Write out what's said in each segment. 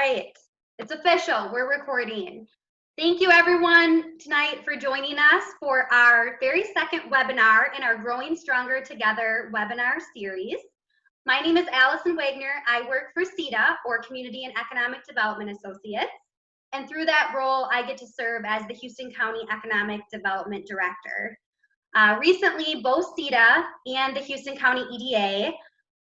right, it's official. We're recording. Thank you everyone tonight for joining us for our very second webinar in our Growing Stronger Together webinar series. My name is Allison Wagner. I work for CETA, or Community and Economic Development Associates. And through that role, I get to serve as the Houston County Economic Development Director. Recently, both CETA and the Houston County EDA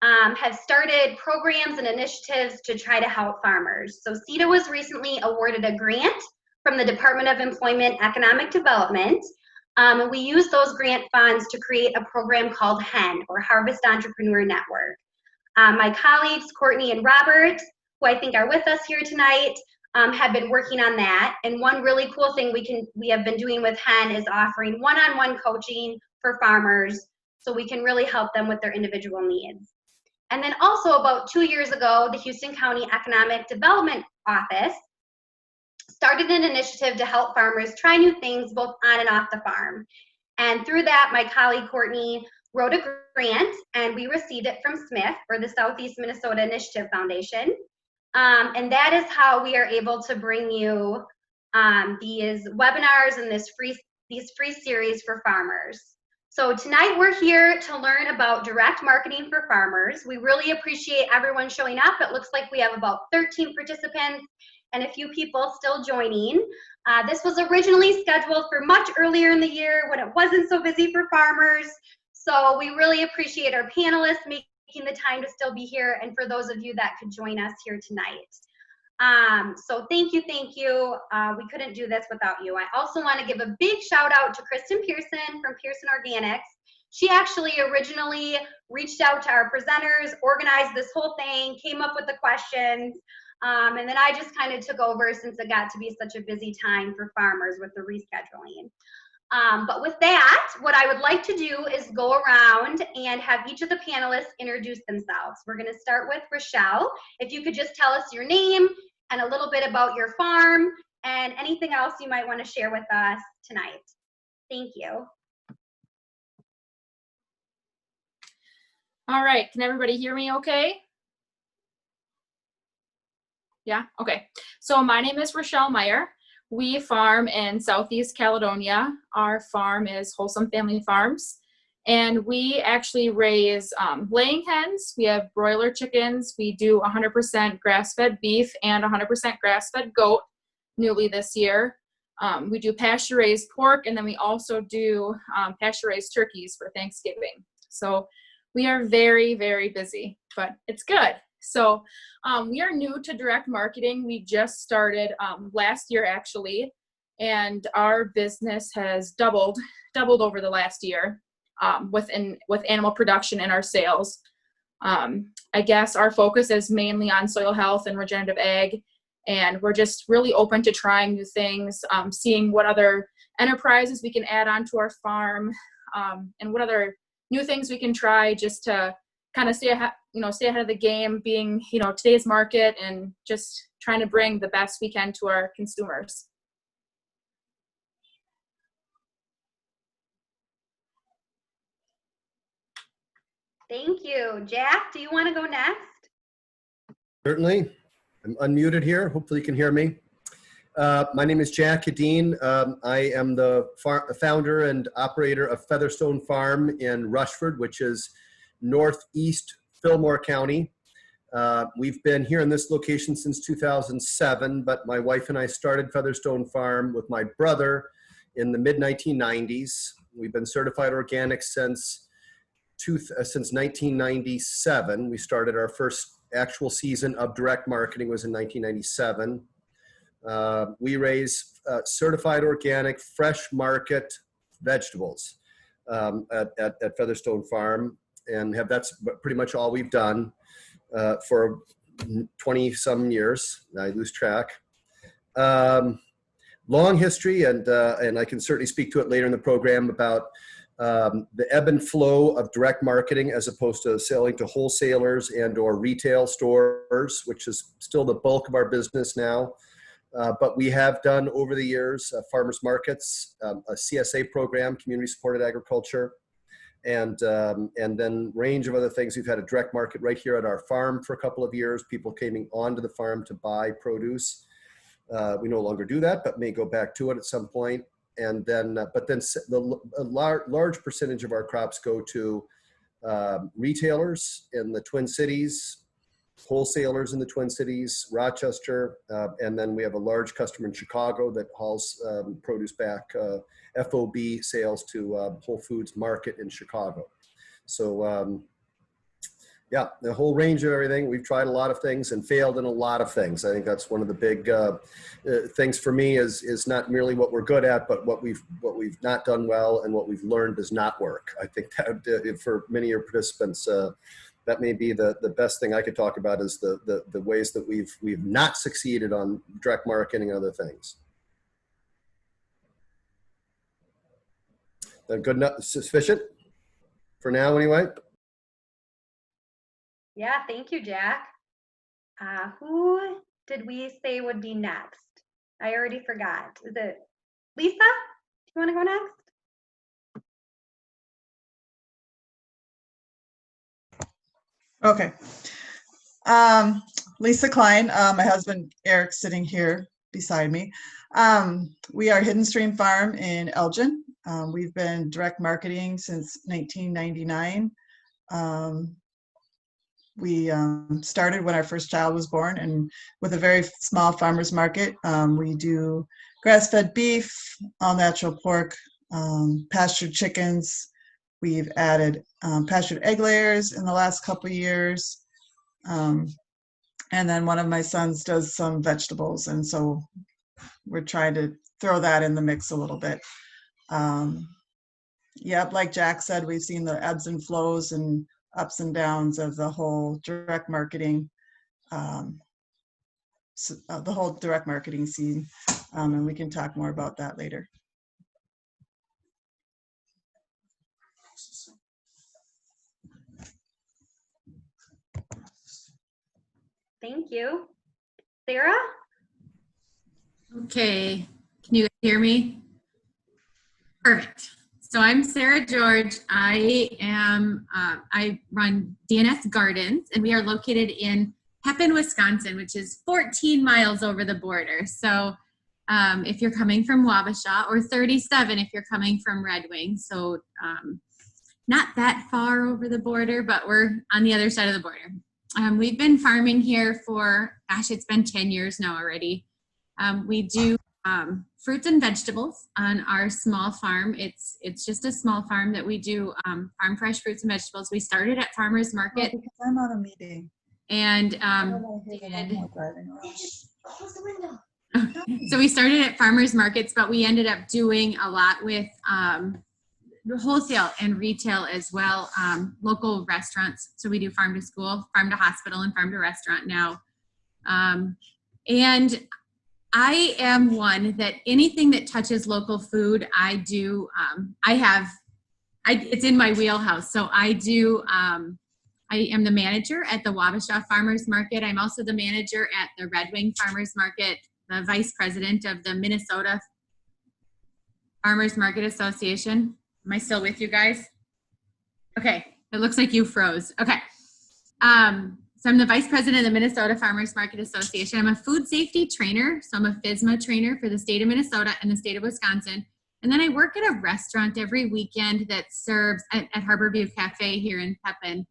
have started programs and initiatives to try to help farmers. So CETA was recently awarded a grant from the Department of Employment Economic Development. And we used those grant funds to create a program called HEN, or Harvest Entrepreneur Network. My colleagues, Courtney and Robert, who I think are with us here tonight, have been working on that. And one really cool thing we have been doing with HEN is offering one-on-one coaching for farmers so we can really help them with their individual needs. And then also about 2 years ago, the Houston County Economic Development Office started an initiative to help farmers try new things both on and off the farm. And through that, my colleague Courtney wrote a grant, and we received it from SMIF, or the Southeast Minnesota Initiative Foundation. And that is how we are able to bring you these webinars and these free series for farmers. So tonight we're here to learn about direct marketing for farmers. We really appreciate everyone showing up. It looks like we have about 13 participants and a few people still joining. This was originally scheduled for much earlier in the year when it wasn't so busy for farmers. So we really appreciate our panelists making the time to still be here, and for those of you that could join us here tonight. So thank you. We couldn't do this without you. I also want to give a big shout out to Kristen Pearson from Pearson Organics. She actually originally reached out to our presenters, organized this whole thing, came up with the questions, and then I just kind of took over since it got to be such a busy time for farmers with the rescheduling. But with that, what I would like to do is go around and have each of the panelists introduce themselves. We're going to start with Rachelle. If you could just tell us your name and a little bit about your farm and anything else you might want to share with us tonight. Thank you. All right, can everybody hear me okay? Yeah, okay. So my name is Rachelle Meyer. We farm in Southeast Caledonia. Our farm is Wholesome Family Farms, and we actually raise laying hens. We have broiler chickens. We do 100% grass-fed beef and 100% grass-fed goat newly this year. We do pasture-raised pork, and then we also do pasture-raised turkeys for Thanksgiving. So we are very, very busy, but it's good. So we are new to direct marketing. We just started last year actually, and our business has doubled over the last year with animal production and our sales. I guess our focus is mainly on soil health and regenerative ag, and we're just really open to trying new things, seeing what other enterprises we can add on to our farm, and what other new things we can try just to kind of stay ahead of the game, being, today's market, and just trying to bring the best we can to our consumers. Thank you. Jack, do you want to go next? Certainly. I'm unmuted here. Hopefully you can hear me. My name is Jack Hedin. I am the founder and operator of Featherstone Farm in Rushford, which is northeast Fillmore County. We've been here in this location since 2007, but my wife and I started Featherstone Farm with my brother in the mid-1990s. We've been certified organic since 1997. We started our first actual season of direct marketing was in 1997. We raise certified organic fresh market vegetables at Featherstone Farm, and that's pretty much all we've done for 20 some years. I lose track. Long history, and I can certainly speak to it later in the program about the ebb and flow of direct marketing as opposed to selling to wholesalers and or retail stores, which is still the bulk of our business now. But we have done over the years farmers markets, a CSA program, community supported agriculture, and then range of other things. We've had a direct market right here at our farm for a couple of years. People came onto the farm to buy produce. We no longer do that, but may go back to it at some point. And then, a large percentage of our crops go to retailers in the Twin Cities, wholesalers in the Twin Cities, Rochester, and then we have a large customer in Chicago that hauls produce back, FOB sales to Whole Foods Market in Chicago. So yeah, the whole range of everything. We've tried a lot of things and failed in a lot of things. I think that's one of the big things for me is not merely what we're good at, but what we've not done well and what we've learned does not work. I think that for many of your participants, that may be the best thing I could talk about is the ways that we've not succeeded on direct marketing and other things. Good enough, sufficient for now anyway. Yeah, thank you, Jack. Who did we say would be next? I already forgot. Is it Lisa? Do you want to go next? Okay. Lisa Klein, my husband Eric sitting here beside me. We are Hidden Stream Farm in Elgin. We've been direct marketing since 1999. We started when our first child was born, and with a very small farmer's market. We do grass-fed beef, all-natural pork, pastured chickens. We've added pastured egg layers in the last couple of years. And then one of my sons does some vegetables, and so we're trying to throw that in the mix a little bit. Yep, like Jack said, we've seen the ebbs and flows and ups and downs of the whole direct marketing, the whole direct marketing scene, and we can talk more about that later. Thank you. Sara? Okay, can you hear me? Perfect. So I'm Sara George. I run DNS Gardens, and we are located in Hedin, Wisconsin, which is 14 miles over the border. So if you're coming from Wabasha, or 37 if you're coming from Red Wing. So not that far over the border, but we're on the other side of the border. We've been farming here for, gosh, it's been 10 years now already. We do fruits and vegetables on our small farm. It's just a small farm that we do farm fresh fruits and vegetables. We started at farmers market. Oh, because I'm on a meeting. And so we started at farmers markets, but we ended up doing a lot with wholesale and retail as well, local restaurants. So we do farm to school, farm to hospital, and farm to restaurant now. And I am one that anything that touches local food, I do, it's in my wheelhouse. So I do, I am the manager at the Wabasha Farmers Market. I'm also the manager at the Red Wing Farmers Market, the vice president of the Minnesota Farmers Market Association. Am I still with you guys? Okay, it looks like you froze. Okay. So I'm the vice president of the Minnesota Farmers Market Association. I'm a food safety trainer. So I'm a FSMA trainer for the state of Minnesota and the state of Wisconsin. And then I work at a restaurant every weekend that serves at Harborview Cafe here in Pepin,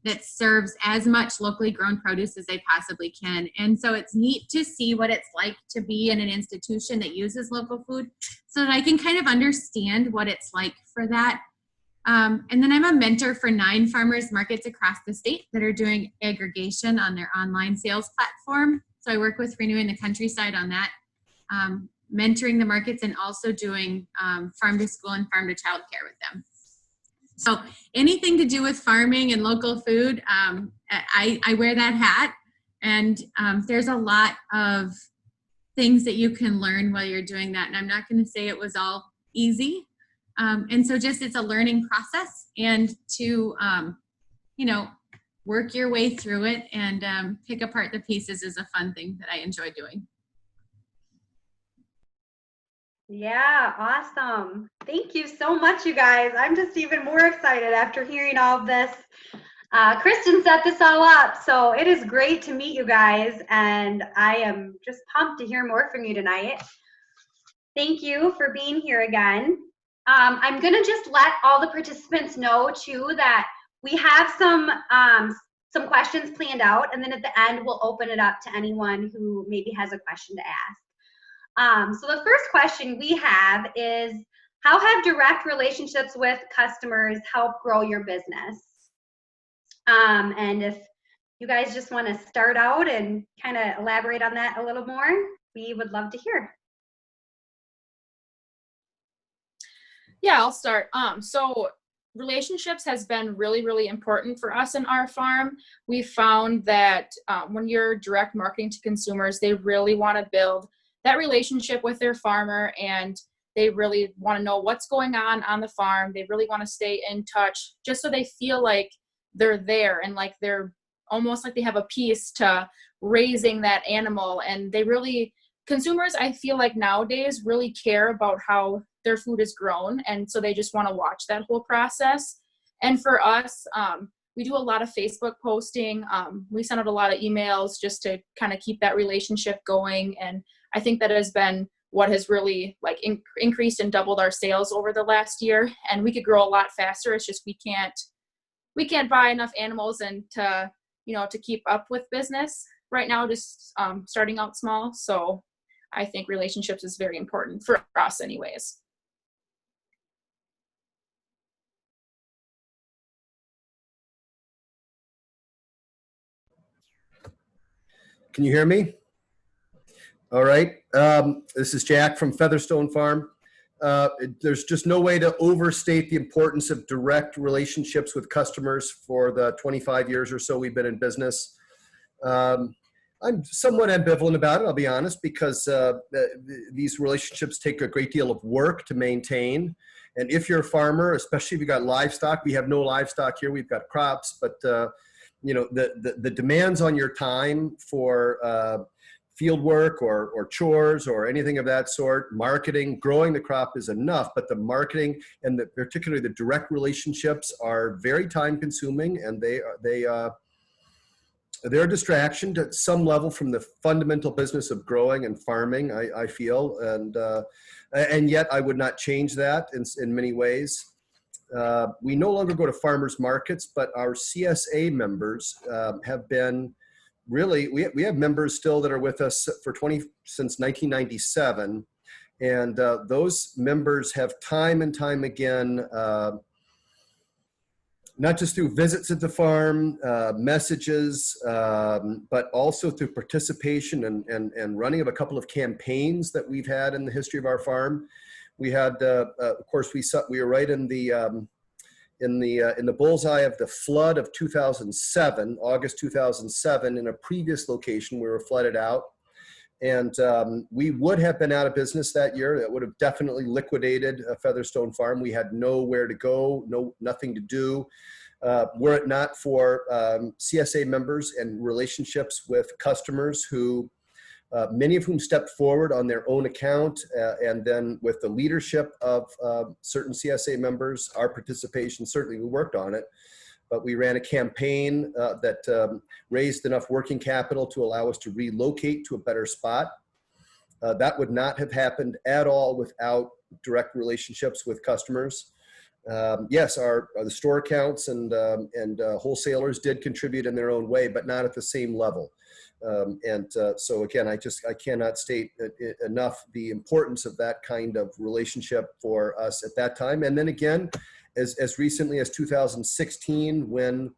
that serves as much locally grown produce as they possibly can. And so it's neat to see what it's like to be in an institution that uses local food so that I can kind of understand what it's like for that. And then I'm a mentor for 9 farmers markets across the state that are doing aggregation on their online sales platform. So I work with Renewing the Countryside on that, mentoring the markets, and also doing farm to school and farm to child care with them. So anything to do with farming and local food, I wear that hat. And there's a lot of things that you can learn while you're doing that. And I'm not going to say it was all easy. And so just it's a learning process, and to, work your way through it and pick apart the pieces is a fun thing that I enjoy doing. Yeah, awesome. Thank you so much, you guys. I'm just even more excited after hearing all of this. Kristen set this all up, so it is great to meet you guys, and I am just pumped to hear more from you tonight. Thank you for being here again. I'm going to just let all the participants know, too, that we have some questions planned out, and then at the end, we'll open it up to anyone who maybe has a question to ask. So the first question we have is, how have direct relationships with customers helped grow your business? And if you guys just want to start out and kind of elaborate on that a little more, we would love to hear. Yeah, I'll start. So relationships has been really, really important for us in our farm. We found that when you're direct marketing to consumers, they really want to build that relationship with their farmer, and they really want to know what's going on the farm. They really want to stay in touch just so they feel like they're there and like they're almost like they have a piece to raising that animal. And they really, consumers, I feel like nowadays really care about how their food is grown, and so they just want to watch that whole process. And for us, we do a lot of Facebook posting. We send out a lot of emails just to kind of keep that relationship going, and I think that has been what has really like increased and doubled our sales over the last year. And we could grow a lot faster. It's just we can't buy enough animals and to keep up with business right now, just starting out small. So I think relationships is very important for us anyways. Can you hear me? All right. This is Jack from Featherstone Farm. There's just no way to overstate the importance of direct relationships with customers for the 25 years or so we've been in business. I'm somewhat ambivalent about it, I'll be honest, because these relationships take a great deal of work to maintain. And if you're a farmer, especially if you've got livestock, we have no livestock here, we've got crops, but the demands on your time for field work or chores or anything of that sort, marketing, growing the crop is enough, but the marketing and particularly the direct relationships are very time consuming, and they're a distraction to some level from the fundamental business of growing and farming, I feel, and yet I would not change that in many ways. We no longer go to farmers markets, but our CSA members have been really, we have members still that are with us since 1997. And those members have time and time again, not just through visits at the farm, messages, but also through participation and running of a couple of campaigns that we've had in the history of our farm. We had, of course, we were right in the bullseye of the flood of 2007, August 2007. In a previous location, we were flooded out, and we would have been out of business that year. That would have definitely liquidated Featherstone Farm. We had nowhere to go, nothing to do. Were it not for CSA members and relationships with customers who, many of whom stepped forward on their own account, and then with the leadership of certain CSA members, our participation, certainly we worked on it, but we ran a campaign that raised enough working capital to allow us to relocate to a better spot. That would not have happened at all without direct relationships with customers. Yes, the store accounts and wholesalers did contribute in their own way, but not at the same level. So again, I cannot state enough the importance of that kind of relationship for us at that time. And then again, as recently as 2016, when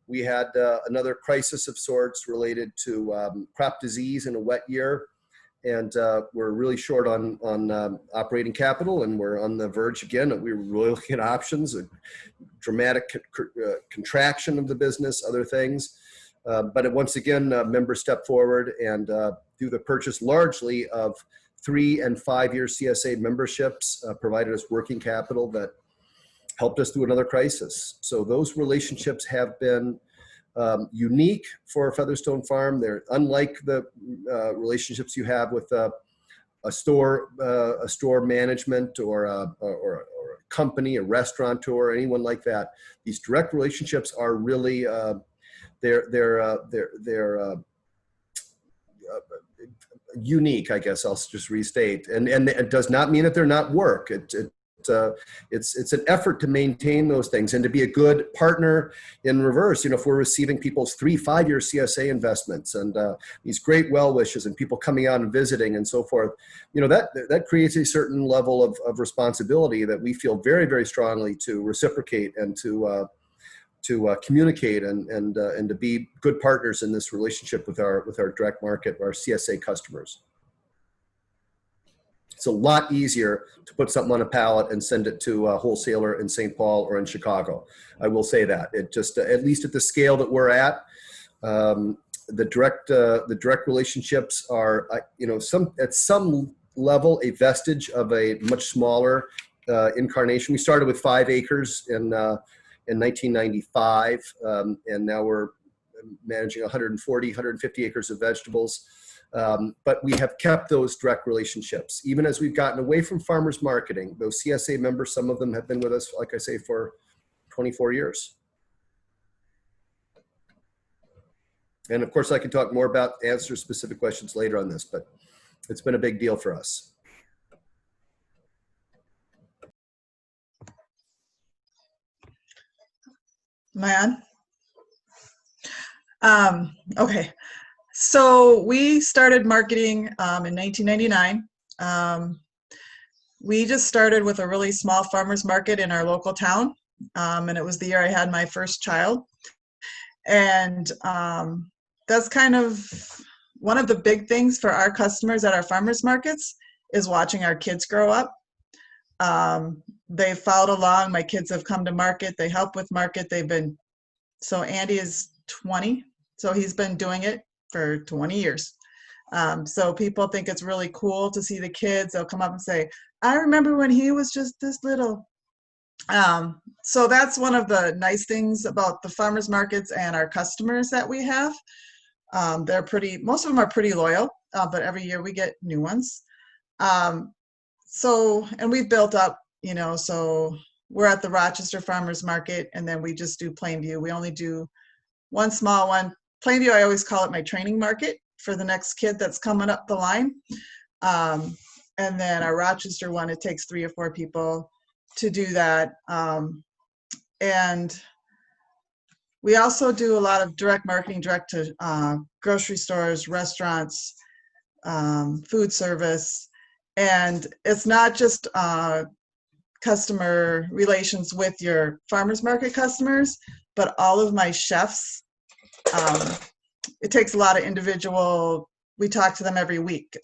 we had another crisis of sorts related to crop disease in a wet year, and we're really short on operating capital, and we're on the verge again. We were really looking at options, a dramatic contraction of the business, other things. But once again, members stepped forward and through the purchase largely of 3- and 5-year CSA memberships, provided us working capital that helped us through another crisis. So those relationships have been unique for Featherstone Farm. They're unlike the relationships you have with a store management or a company, a restaurateur, anyone like that. These direct relationships are really they're unique, I guess I'll just restate, and it does not mean that they're not work. It's an effort to maintain those things and to be a good partner in reverse. If we're receiving people's 3-5 year CSA investments and these great well wishes and people coming out and visiting and so forth, that creates a certain level of responsibility that we feel very, very strongly to reciprocate and to communicate and to be good partners in this relationship with our direct market, our CSA customers. It's a lot easier to put something on a pallet and send it to a wholesaler in St. Paul or in Chicago. I will say that. It just, at least at the scale that we're at, the direct relationships are, at some level, a vestige of a much smaller incarnation. We started with 5 acres in 1995, and now we're managing 150 acres of vegetables. But we have kept those direct relationships. Even as we've gotten away from farmers marketing, those CSA members, some of them have been with us, like I say, for 24 years. And of course, I can talk more about answer specific questions later on this, but it's been a big deal for us. Am I on? Okay. So we started marketing in 1999. We just started with a really small farmer's market in our local town. And it was the year I had my first child. And that's kind of one of the big things for our customers at our farmers markets is watching our kids grow up. They've followed along. My kids have come to market. They help with market. So Andy is 20. So he's been doing it for 20 years. So people think it's really cool to see the kids. They'll come up and say, I remember when he was just this little. So that's one of the nice things about the farmers markets and our customers that we have. Most of them are pretty loyal, but every year we get new ones. And we've built up, so we're at the Rochester Farmers Market, and then we just do Plainview. We only do one small one. Plainview, I always call it my training market for the next kid that's coming up the line. And then our Rochester one, it takes 3 or 4 people to do that. And we also do a lot of direct marketing, direct to grocery stores, restaurants, food service. And it's not just customer relations with your farmers market customers, but all of my chefs. It takes a lot of we talk to them every week.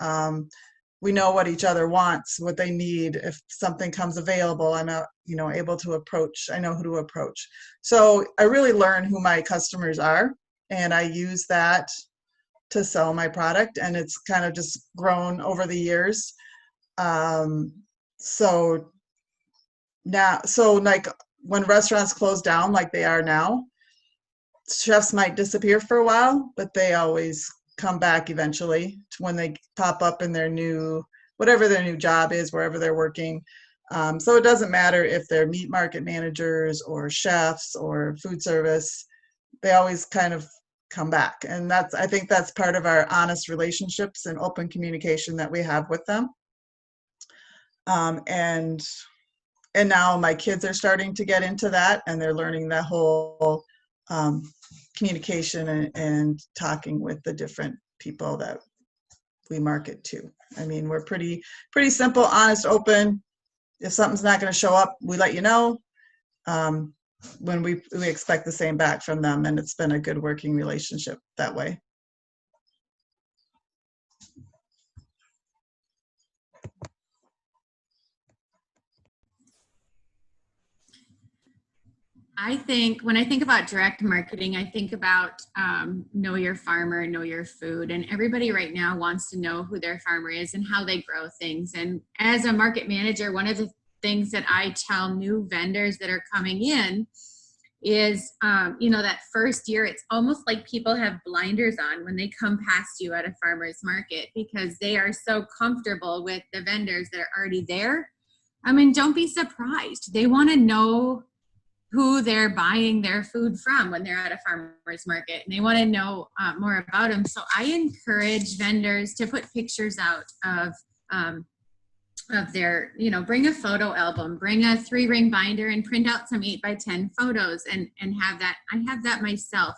We know what each other wants, what they need. If something comes available, I'm able to approach. I know who to approach. So I really learn who my customers are, and I use that to sell my product, and it's kind of just grown over the years. So like when restaurants close down like they are now, chefs might disappear for a while, but they always come back eventually when they pop up in whatever their new job is, wherever they're working. So it doesn't matter if they're meat market managers or chefs or food service, they always kind of come back. And I think that's part of our honest relationships and open communication that we have with them. And now my kids are starting to get into that, and they're learning that whole communication and talking with the different people that we market to. I mean, we're pretty simple, honest, open. If something's not going to show up, we let you know. When we expect the same back from them, and it's been a good working relationship that way. When I think about direct marketing, I think about know your farmer, know your food. And everybody right now wants to know who their farmer is and how they grow things. And as a market manager, one of the things that I tell new vendors that are coming in is, that first year, it's almost like people have blinders on when they come past you at a farmer's market because they are so comfortable with the vendors that are already there. I mean, don't be surprised. They want to know who they're buying their food from when they're at a farmer's market, and they want to know more about them. So I encourage vendors to put pictures out of their, bring a photo album, bring a 3-ring binder and print out some 8x10 photos and have that. I have that myself.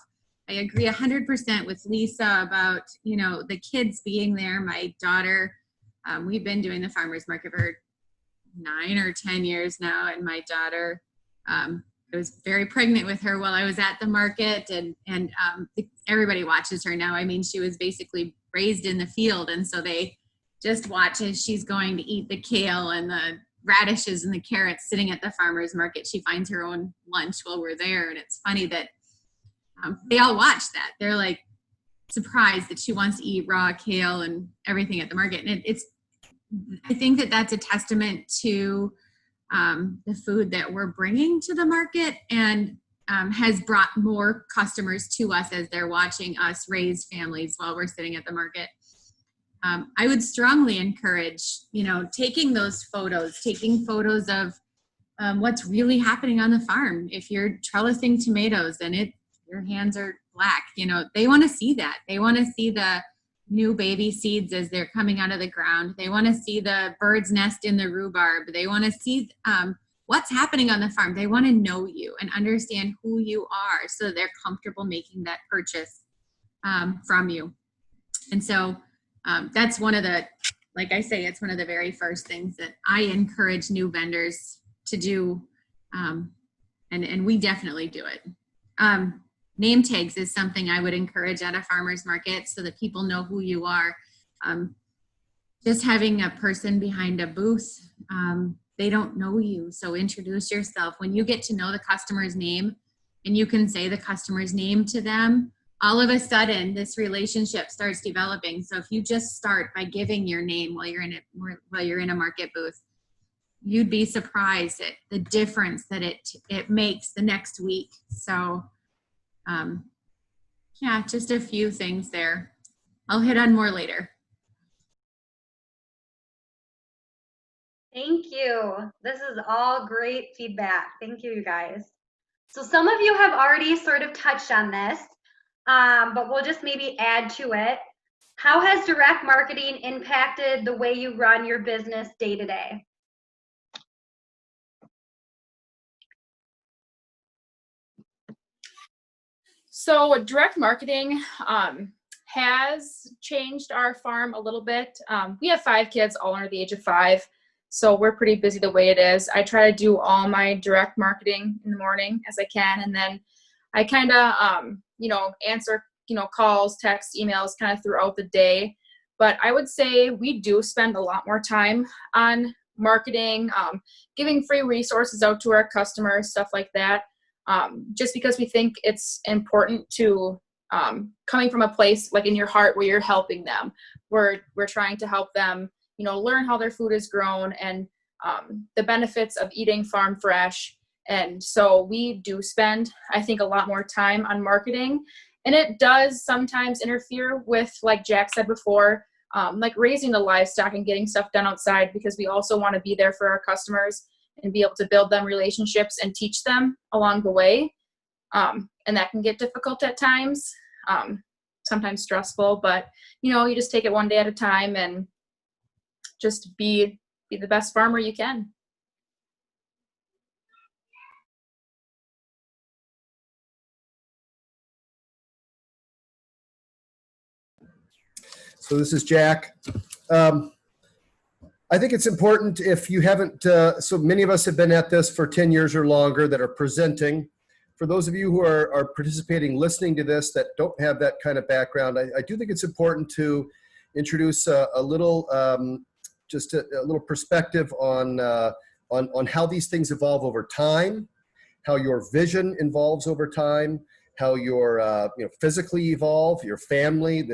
I agree 100% with Lisa about, the kids being there. My daughter, we've been doing the farmer's market for 9 or 10 years now. And my daughter, I was very pregnant with her while I was at the market, and everybody watches her now. I mean, she was basically raised in the field. And so they just watch as she's going to eat the kale and the radishes and the carrots sitting at the farmer's market. She finds her own lunch while we're there. And it's funny that they all watch that. They're like surprised that she wants to eat raw kale and everything at the market. And I think that that's a testament to the food that we're bringing to the market, and has brought more customers to us as they're watching us raise families while we're sitting at the market. I would strongly encourage, taking those photos, of what's really happening on the farm. If you're trellising tomatoes and your hands are black, they want to see that. They want to see the new baby seeds as they're coming out of the ground. They want to see the bird's nest in the rhubarb. They want to see what's happening on the farm. They want to know you and understand who you are so they're comfortable making that purchase from you. And so that's one of the, like I say, it's one of the very first things that I encourage new vendors to do. And we definitely do it. Name tags is something I would encourage at a farmer's market so that people know who you are. Just having a person behind a booth, they don't know you. So introduce yourself. When you get to know the customer's name and you can say the customer's name to them, all of a sudden this relationship starts developing. So if you just start by giving your name while you're in a market booth, you'd be surprised at the difference that it makes the next week. So yeah, just a few things there. I'll hit on more later. Thank you. This is all great feedback. Thank you, you guys. So some of you have already sort of touched on this, but we'll just maybe add to it. How has direct marketing impacted the way you run your business day to day? So direct marketing has changed our farm a little bit. We have 5 kids, all under the age of 5. So we're pretty busy the way it is. I try to do all my direct marketing in the morning as I can. And then I kind of, answer, calls, texts, emails kind of throughout the day. But I would say we do spend a lot more time on marketing, giving free resources out to our customers, stuff like that. Just because we think it's important to, coming from a place like in your heart where you're helping them, we're trying to help them, learn how their food is grown and the benefits of eating farm fresh. And so we do spend, I think, a lot more time on marketing, and it does sometimes interfere with, like Jack said before, like raising the livestock and getting stuff done outside, because we also want to be there for our customers and be able to build them relationships and teach them along the way. And that can get difficult at times, sometimes stressful, but you just take it one day at a time and just be the best farmer you can. So this is Jack. I think it's important, if you haven't, so many of us have been at this for 10 years or longer that are presenting. For those of you who are participating, listening to this, that don't have that kind of background, I do think it's important to introduce a little, just a little perspective on how these things evolve over time, how your vision evolves over time, how your physically evolve, your family.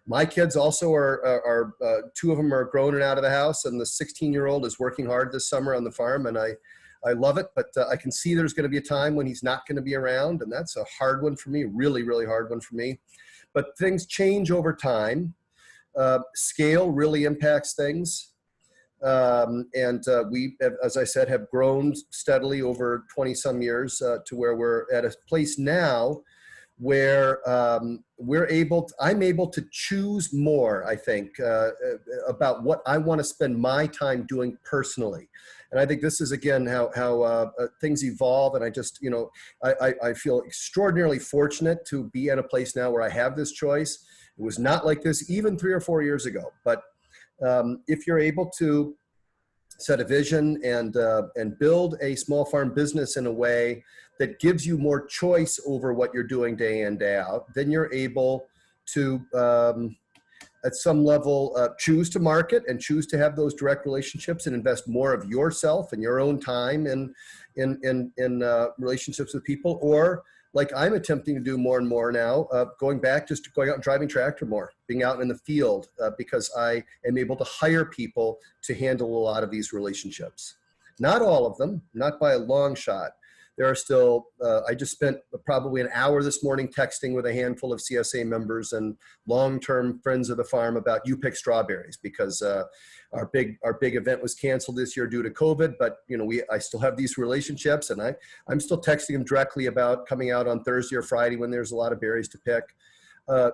My kids also are 2 of them are grown and out of the house, and the 16-year-old is working hard this summer on the farm, and I love it, but I can see there's going to be a time when he's not going to be around, and that's a hard one for me, really, really hard one for me. But things change over time. Scale really impacts things. We, as I said, have grown steadily over 20 some years to where we're at a place now where I'm able to choose more, I think, about what I want to spend my time doing personally. And I think this is, again, how things evolve. And I just, I feel extraordinarily fortunate to be at a place now where I have this choice. It was not like this even 3 or 4 years ago. But if you're able to set a vision and build a small farm business in a way that gives you more choice over what you're doing day in, day out, then you're able to, at some level, choose to market and choose to have those direct relationships and invest more of yourself and your own time in relationships with people. Or, like I'm attempting to do more and more now, going back, just going out and driving tractor more, being out in the field, because I am able to hire people to handle a lot of these relationships. Not all of them, not by a long shot. There are still, I just spent probably an hour this morning texting with a handful of CSA members and long-term friends of the farm about You Pick Strawberries, because our big event was canceled this year due to COVID, but I still have these relationships, and I'm still texting them directly about coming out on Thursday or Friday when there's a lot of berries to pick.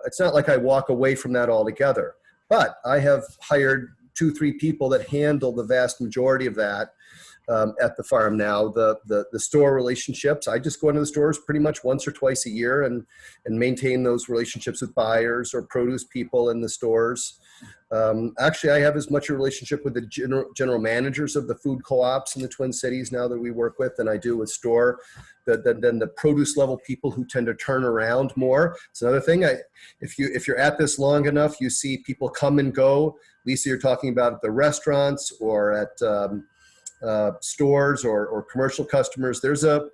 It's not like I walk away from that altogether, but I have hired 2-3 people that handle the vast majority of that. At the farm now. The store relationships, I just go into the stores pretty much once or twice a year and maintain those relationships with buyers or produce people in the stores. Actually, I have as much a relationship with the general managers of the food co-ops in the Twin Cities now that we work with than I do with store than the produce level people who tend to turn around more. It's another thing. If you're at this long enough, you see people come and go. Lisa, you're talking about at the restaurants or at stores or commercial customers. There's a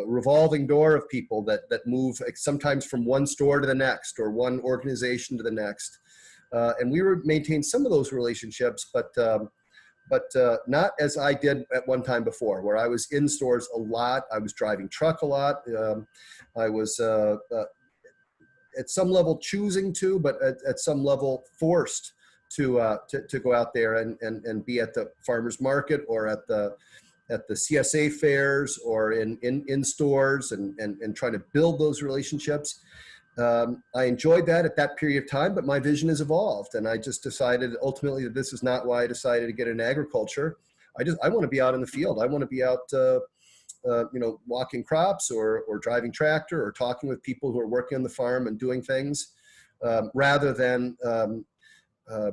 revolving door of people that move sometimes from one store to the next or one organization to the next. And we maintain some of those relationships, but not as I did at one time before, where I was in stores a lot. I was driving truck a lot. I was at some level choosing to, but at some level forced to go out there and be at the farmers market or at the CSA fairs or in stores and try to build those relationships. I enjoyed that at that period of time, but my vision has evolved, and I just decided ultimately that this is not why I decided to get into agriculture. I want to be out in the field. I want to be out walking crops or driving tractor or talking with people who are working on the farm and doing things, rather than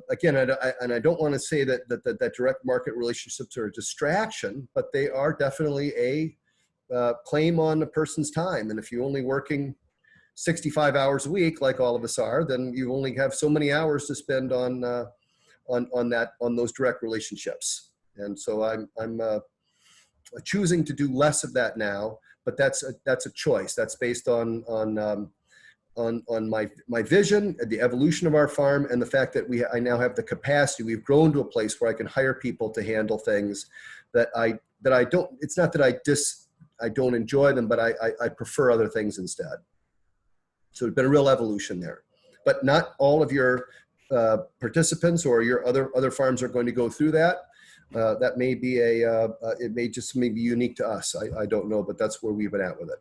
again, and I don't want to say that direct market relationships are a distraction, but they are definitely a claim on a person's time. And if you're only working 65 hours a week, like all of us are, then you only have so many hours to spend on those direct relationships. And so I'm choosing to do less of that now, but that's a choice. That's based on my vision, the evolution of our farm, and the fact that I now have the capacity. We've grown to a place where I can hire people to handle things that I don't. It's not that I don't enjoy them, but I prefer other things instead. So it's been a real evolution there. But not all of your participants or your other farms are going to go through that. That may be it may just be unique to us. I don't know, but that's where we've been at with it.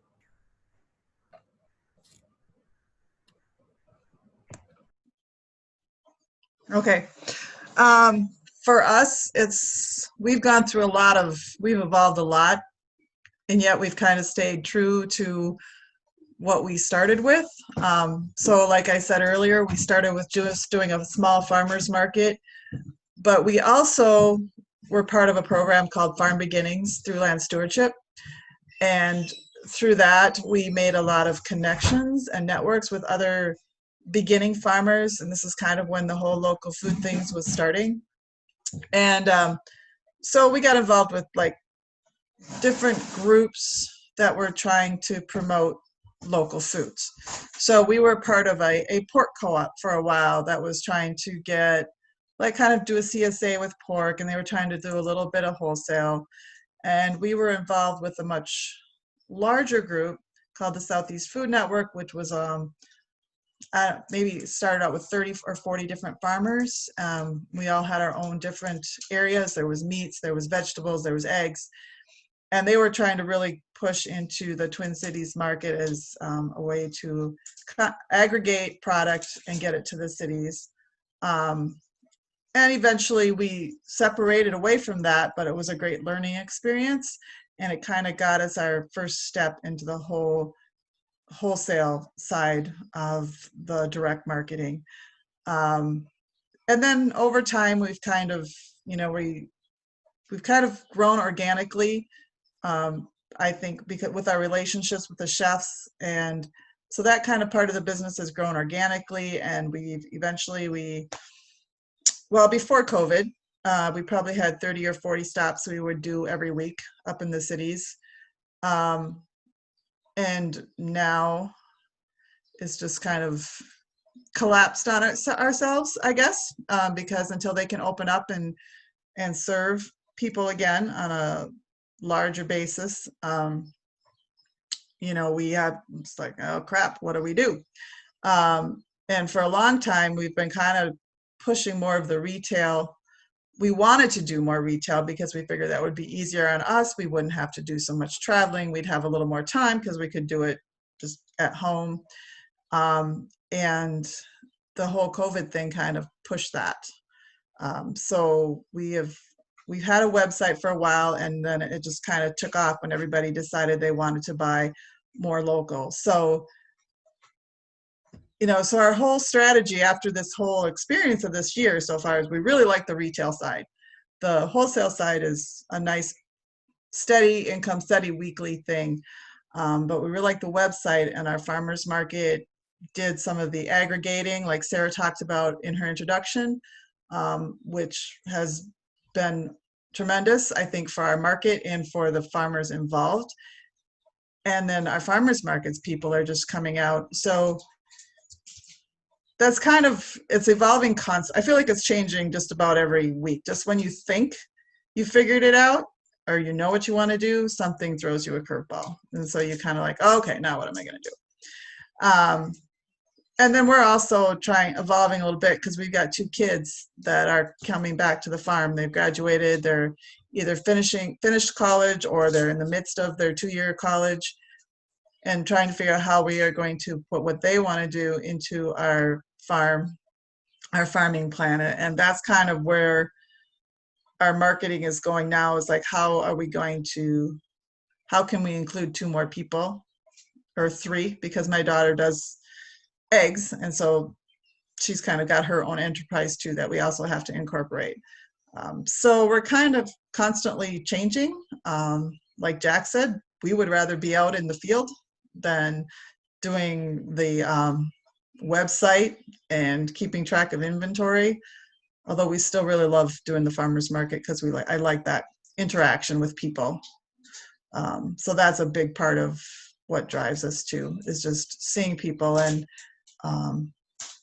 Okay. For us, we've gone through we've evolved a lot, and yet we've kind of stayed true to what we started with. So like I said earlier, we started with just doing a small farmers market, but we also were part of a program called Farm Beginnings through Land Stewardship. And through that, we made a lot of connections and networks with other beginning farmers. And this is kind of when the whole local food things was starting. And so we got involved with like different groups that were trying to promote local foods. So we were part of a pork co-op for a while that was trying to get like kind of do a CSA with pork, and they were trying to do a little bit of wholesale. And we were involved with a much larger group called the Southeast Food Network, which was maybe started out with 30 or 40 different farmers. We all had our own different areas. There was meats, there was vegetables, there was eggs. And they were trying to really push into the Twin Cities market as a way to aggregate product and get it to the cities. And eventually we separated away from that, but it was a great learning experience. And it kind of got us our first step into the whole wholesale side of the direct marketing. And then over time, we've kind of, we've kind of grown organically. I think because with our relationships with the chefs, and so that kind of part of the business has grown organically. And well, before COVID, we probably had 30 or 40 stops we would do every week up in the cities. And now it's just kind of collapsed on ourselves, I guess, because until they can open up and serve people again on a larger basis, it's like, oh crap, what do we do? And for a long time, we've been kind of pushing more of the retail. We wanted to do more retail because we figured that would be easier on us. We wouldn't have to do so much traveling. We'd have a little more time because we could do it just at home. And the whole COVID thing kind of pushed that. So we've had a website for a while, and then it just kind of took off when everybody decided they wanted to buy more local. So so our whole strategy after this whole experience of this year so far is we really like the retail side. The wholesale side is a nice, steady income, steady weekly thing. But we really like the website, and our farmers market did some of the aggregating, like Sara talked about in her introduction, which has been tremendous, I think, for our market and for the farmers involved. And then our farmers markets people are just coming out. So that's kind of, it's evolving constant. I feel like it's changing just about every week. Just when you think you figured it out or you know what you want to do, something throws you a curveball. And so you kind of like, oh, okay, now what am I going to do? And then we're also evolving a little bit because we've got 2 kids that are coming back to the farm. They've graduated. They're either finished college, or they're in the midst of their 2-year college, and trying to figure out how we are going to put what they want to do into our farming plan. And that's kind of where our marketing is going now, is like, how can we include 2 more people, or 3, because my daughter does eggs, and so she's kind of got her own enterprise too that we also have to incorporate. So we're kind of constantly changing. Like Jack said, we would rather be out in the field than doing the website and keeping track of inventory, although we still really love doing the farmers market because I like that interaction with people. So that's a big part of what drives us too, is just seeing people and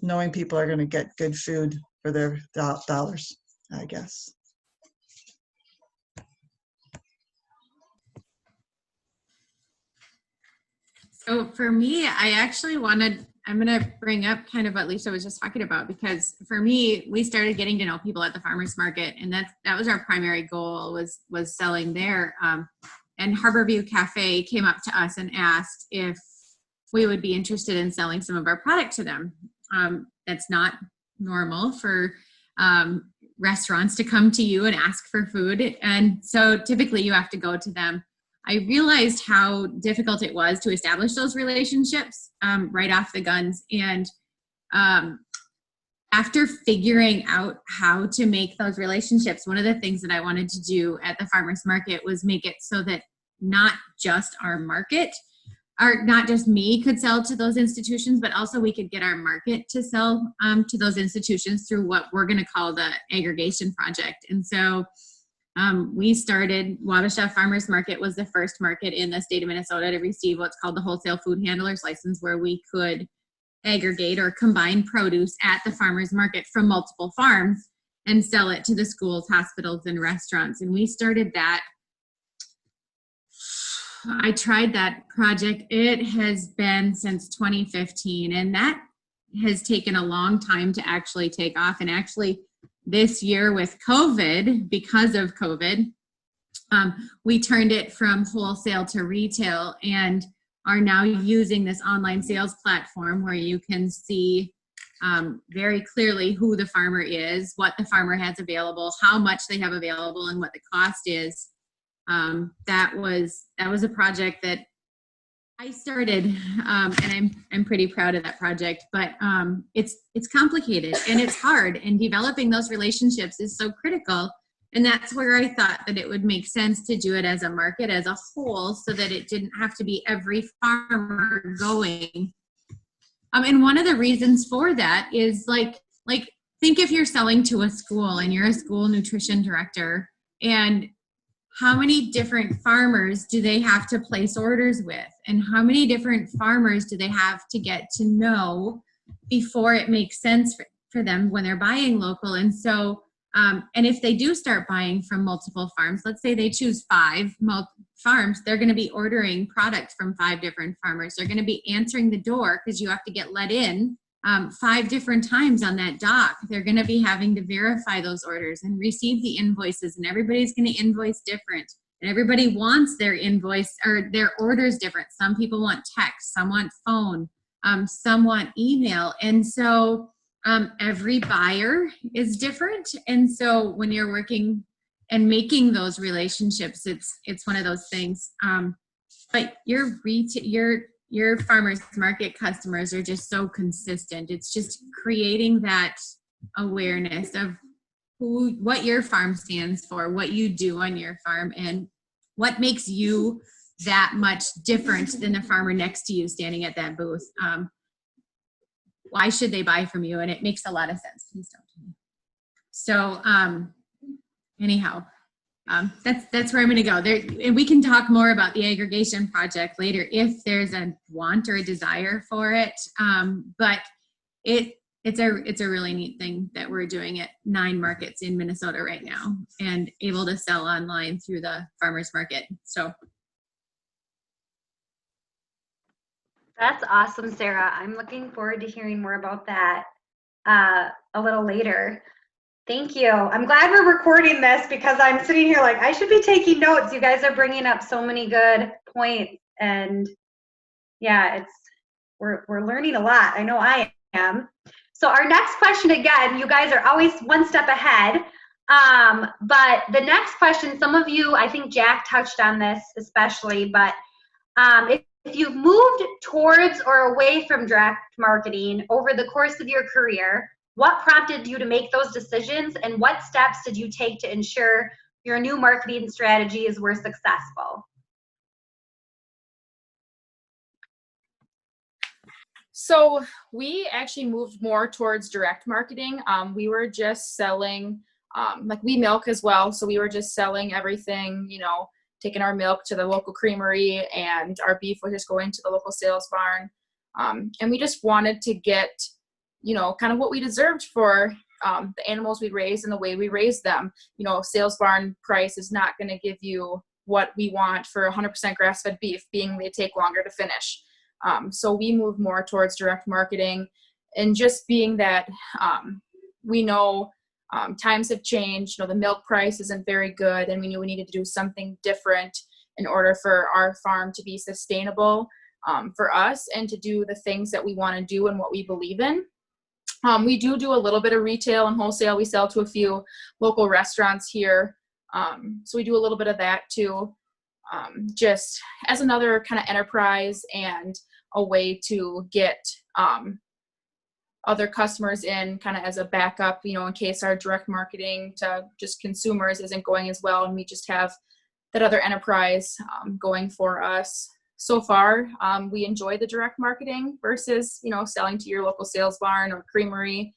knowing people are going to get good food for their dollars, I guess. So for me, I'm going to bring up kind of what Lisa was just talking about, because for me, we started getting to know people at the farmers market, and that was our primary goal, was selling there. And Harborview Cafe came up to us and asked if we would be interested in selling some of our product to them. That's not normal for restaurants to come to you and ask for food. And so typically you have to go to them. I realized how difficult it was to establish those relationships right off the guns. And after figuring out how to make those relationships, one of the things that I wanted to do at the farmers market was make it so that not just our market, or not just me could sell to those institutions, but also we could get our market to sell to those institutions through what we're going to call the aggregation project. And so we started, Wabasha Farmers Market was the first market in the state of Minnesota to receive what's called the Wholesale Food Handler's License, where we could aggregate or combine produce at the farmers market from multiple farms. and sell it to the schools, hospitals, and restaurants. And we started that. I tried that project. It has been since 2015, and that has taken a long time to actually take off. And actually this year with COVID, because of COVID, we turned it from wholesale to retail and are now using this online sales platform where you can see very clearly who the farmer is, what the farmer has available, how much they have available, and what the cost is. That was a project that I started, and I'm pretty proud of that project. But it's complicated and it's hard, and developing those relationships is so critical. And that's where I thought that it would make sense to do it as a market as a whole, so that it didn't have to be every farmer going. And one of the reasons for that is like think if you're selling to a school and you're a school nutrition director, and how many different farmers do they have to place orders with? And how many different farmers do they have to get to know before it makes sense for them when they're buying local? And so, and if they do start buying from multiple farms, let's say they choose 5 farms, they're going to be ordering product from 5 different farmers. They're going to be answering the door, because you have to get let in 5 different times on that dock. They're going to be having to verify those orders and receive the invoices, and everybody's going to invoice different, and everybody wants their invoice or their orders different. Some people want text, some want phone, some want email. And so every buyer is different. And so when you're working and making those relationships, it's one of those things. But your farmers market customers are just so consistent. It's just creating that awareness of what your farm stands for, what you do on your farm, and what makes you that much different than the farmer next to you standing at that booth. Why should they buy from you? And it makes a lot of sense. Please don't. So anyhow, that's where I'm going to go there, and we can talk more about the aggregation project later if there's a want or a desire for it. But it's a really neat thing that we're doing at 9 markets in Minnesota right now, and able to sell online through the farmers market. So That's awesome, Sara. I'm looking forward to hearing more about that a little later. Thank you. I'm glad we're recording this, because I'm sitting here like I should be taking notes. You guys are bringing up so many good points, and yeah, we're learning a lot. I know I am. So our next question, again, you guys are always one step ahead. But the next question, some of you, I think Jack touched on this especially, but if you've moved towards or away from direct marketing over the course of your career, what prompted you to make those decisions, and what steps did you take to ensure your new marketing strategies were successful? So we actually moved more towards direct marketing. We were just selling, like we milk as well. So we were just selling everything, taking our milk to the local creamery, and our beef was just going to the local sales barn. And we just wanted to get, kind of what we deserved for the animals we raised and the way we raised them. Sales barn price is not going to give you what we want for 100% grass-fed beef, being they take longer to finish. So we moved more towards direct marketing, and just being that we know times have changed. The milk price isn't very good, and we knew we needed to do something different in order for our farm to be sustainable for us, and to do the things that we want to do and what we believe in. We do a little bit of retail and wholesale. We sell to a few local restaurants here. So we do a little bit of that too, just as another kind of enterprise and a way to get other customers in kind of as a backup, in case our direct marketing to just consumers isn't going as well, and we just have that other enterprise going for us. So far, we enjoy the direct marketing versus, selling to your local sales barn or creamery.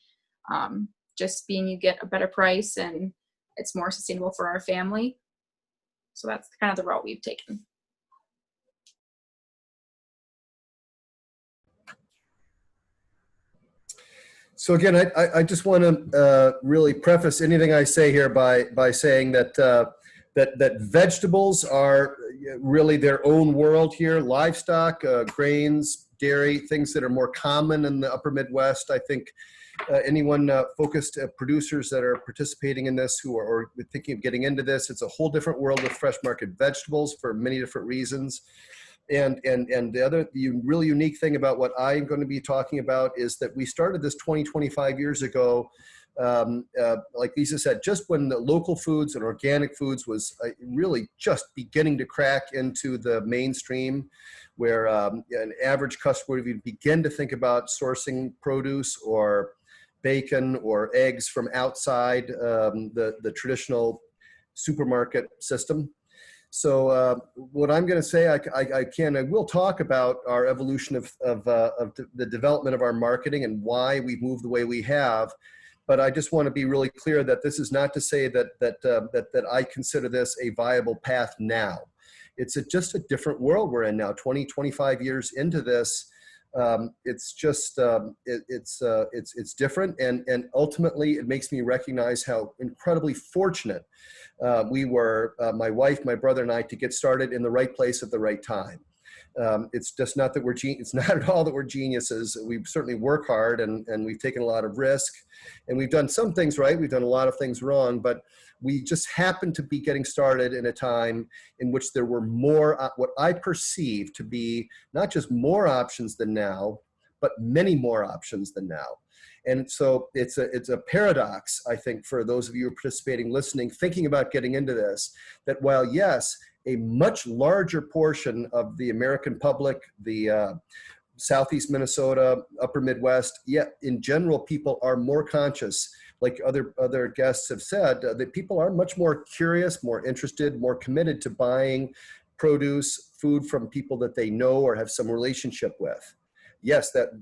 Just being you get a better price and it's more sustainable for our family. So that's kind of the route we've taken. So again, I just want to really preface anything I say here by saying that that vegetables are really their own world here. Livestock, grains, dairy, things that are more common in the upper Midwest. I think anyone focused producers that are participating in this who are thinking of getting into this, it's a whole different world with fresh market vegetables for many different reasons. And the other really unique thing about what I'm going to be talking about is that we started this 25 years ago. Like Lisa said, just when the local foods and organic foods was really just beginning to crack into the mainstream, where an average customer would begin to think about sourcing produce or bacon or eggs from outside the traditional supermarket system. So what I'm going to say, I will talk about our evolution of the development of our marketing and why we've moved the way we have. But I just want to be really clear that this is not to say that I consider this a viable path now. It's just a different world we're in now, 25 years into this. It's just, it's different. And ultimately it makes me recognize how incredibly fortunate we were, my wife, my brother and I, to get started in the right place at the right time. It's just not that it's not at all that we're geniuses. We certainly work hard and we've taken a lot of risk and we've done some things right. We've done a lot of things wrong, but we just happened to be getting started in a time in which there were more, what I perceive to be not just more options than now, but many more options than now. And so it's a paradox, I think, for those of you who are participating, listening, thinking about getting into this, that while yes, a much larger portion of the American public, the Southeast Minnesota, upper Midwest, yet in general, people are more conscious, like other guests have said, that people are much more curious, more interested, more committed to buying produce, food from people that they know or have some relationship with. Yes, that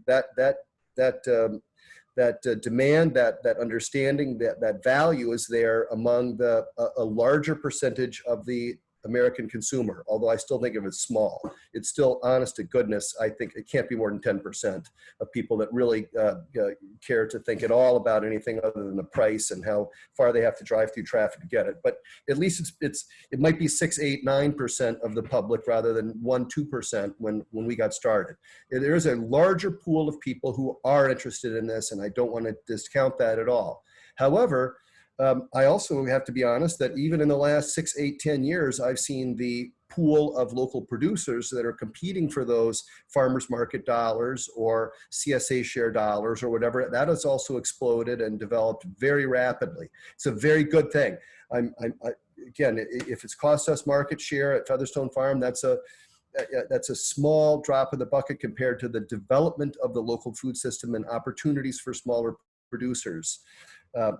demand, that understanding, that value is there among a larger percentage of the American consumer, although I still think of it small. It's still, honest to goodness, I think it can't be more than 10% of people that really care to think at all about anything other than the price and how far they have to drive through traffic to get it. But at least it might be 6, 8, 9% of the public rather than 1, 2% when we got started. There is a larger pool of people who are interested in this, and I don't want to discount that at all. However, I also have to be honest that even in the last 6, 8, 10 years, I've seen the pool of local producers that are competing for those farmers market dollars or CSA share dollars or whatever. That has also exploded and developed very rapidly. It's a very good thing. Again, if it's cost us market share at Featherstone Farm, that's a small drop in the bucket compared to the development of the local food system and opportunities for smaller producers.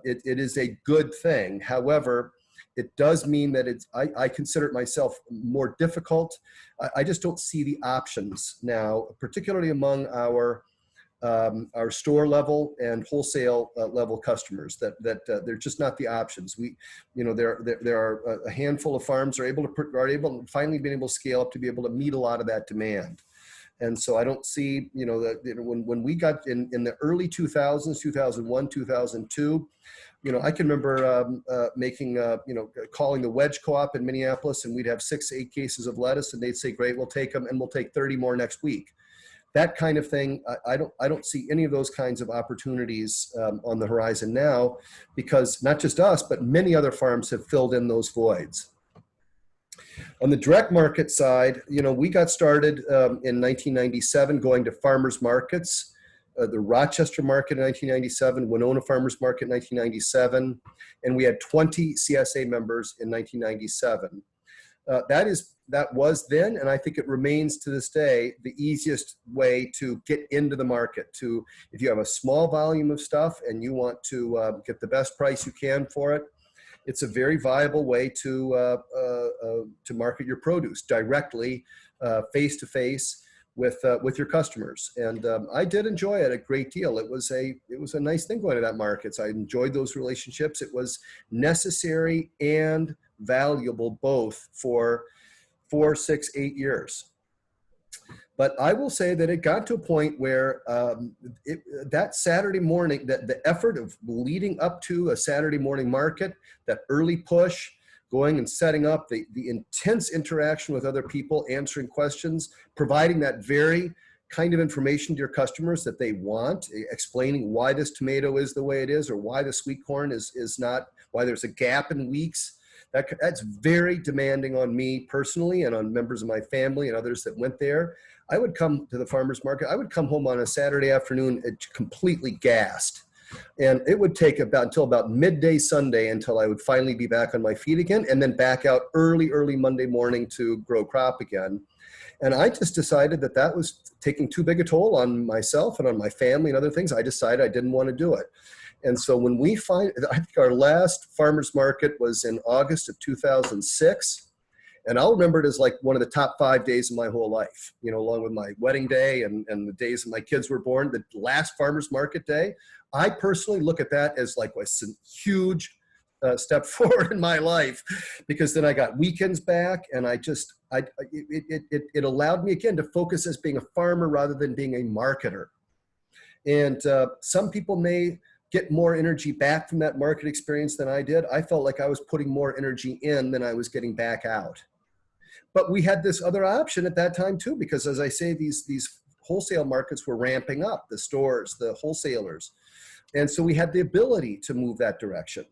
It is a good thing. However, it does mean that I consider it myself more difficult. I just don't see the options now, particularly among our store level and wholesale level customers. That they're just not the options. There are a handful of farms are finally been able to scale up to be able to meet a lot of that demand. And so I don't see, when we got in the early 2000s, 2001, 2002, I can remember calling the Wedge Co-op in Minneapolis, and we'd have 6, 8 cases of lettuce, and they'd say, "Great, we'll take them, and we'll take 30 more next week." That kind of thing, I don't see any of those kinds of opportunities on the horizon now, because not just us, but many other farms have filled in those voids. On the direct market side, we got started in 1997 going to farmers markets, the Rochester market in 1997, Winona Farmers Market in 1997, and we had 20 CSA members in 1997. That was then, and I think it remains to this day, the easiest way to get into the market. If you have a small volume of stuff and you want to get the best price you can for it, it's a very viable way to market your produce directly, face to face with your customers. And I did enjoy it a great deal. It was a nice thing going to that market. So I enjoyed those relationships. It was necessary and valuable both for 4, 6, 8 years. But I will say that it got to a point where that Saturday morning, that the effort of leading up to a Saturday morning market, that early push, going and setting up, the intense interaction with other people, answering questions, providing that very kind of information to your customers that they want, explaining why this tomato is the way it is, or why the sweet corn is not, why there's a gap in weeks. That's very demanding on me personally and on members of my family and others that went there. I would come to the farmer's market. I would come home on a Saturday afternoon completely gassed. And it would take until about midday Sunday until I would finally be back on my feet again, and then back out early Monday morning to grow crop again. And I just decided that that was taking too big a toll on myself and on my family and other things. I decided I didn't want to do it. And so when I think our last farmer's market was in August of 2006. And I'll remember it as like one of the top 5 days of my whole life, you know, along with my wedding day and the days that my kids were born, the last farmer's market day. I personally look at that as like a huge step forward in my life, because then I got weekends back, and it allowed me again to focus as being a farmer rather than being a marketer. And some people may get more energy back from that market experience than I did. I felt like I was putting more energy in than I was getting back out. But we had this other option at that time too, because as I say, these wholesale markets were ramping up, the stores, the wholesalers. And so we had the ability to move that direction.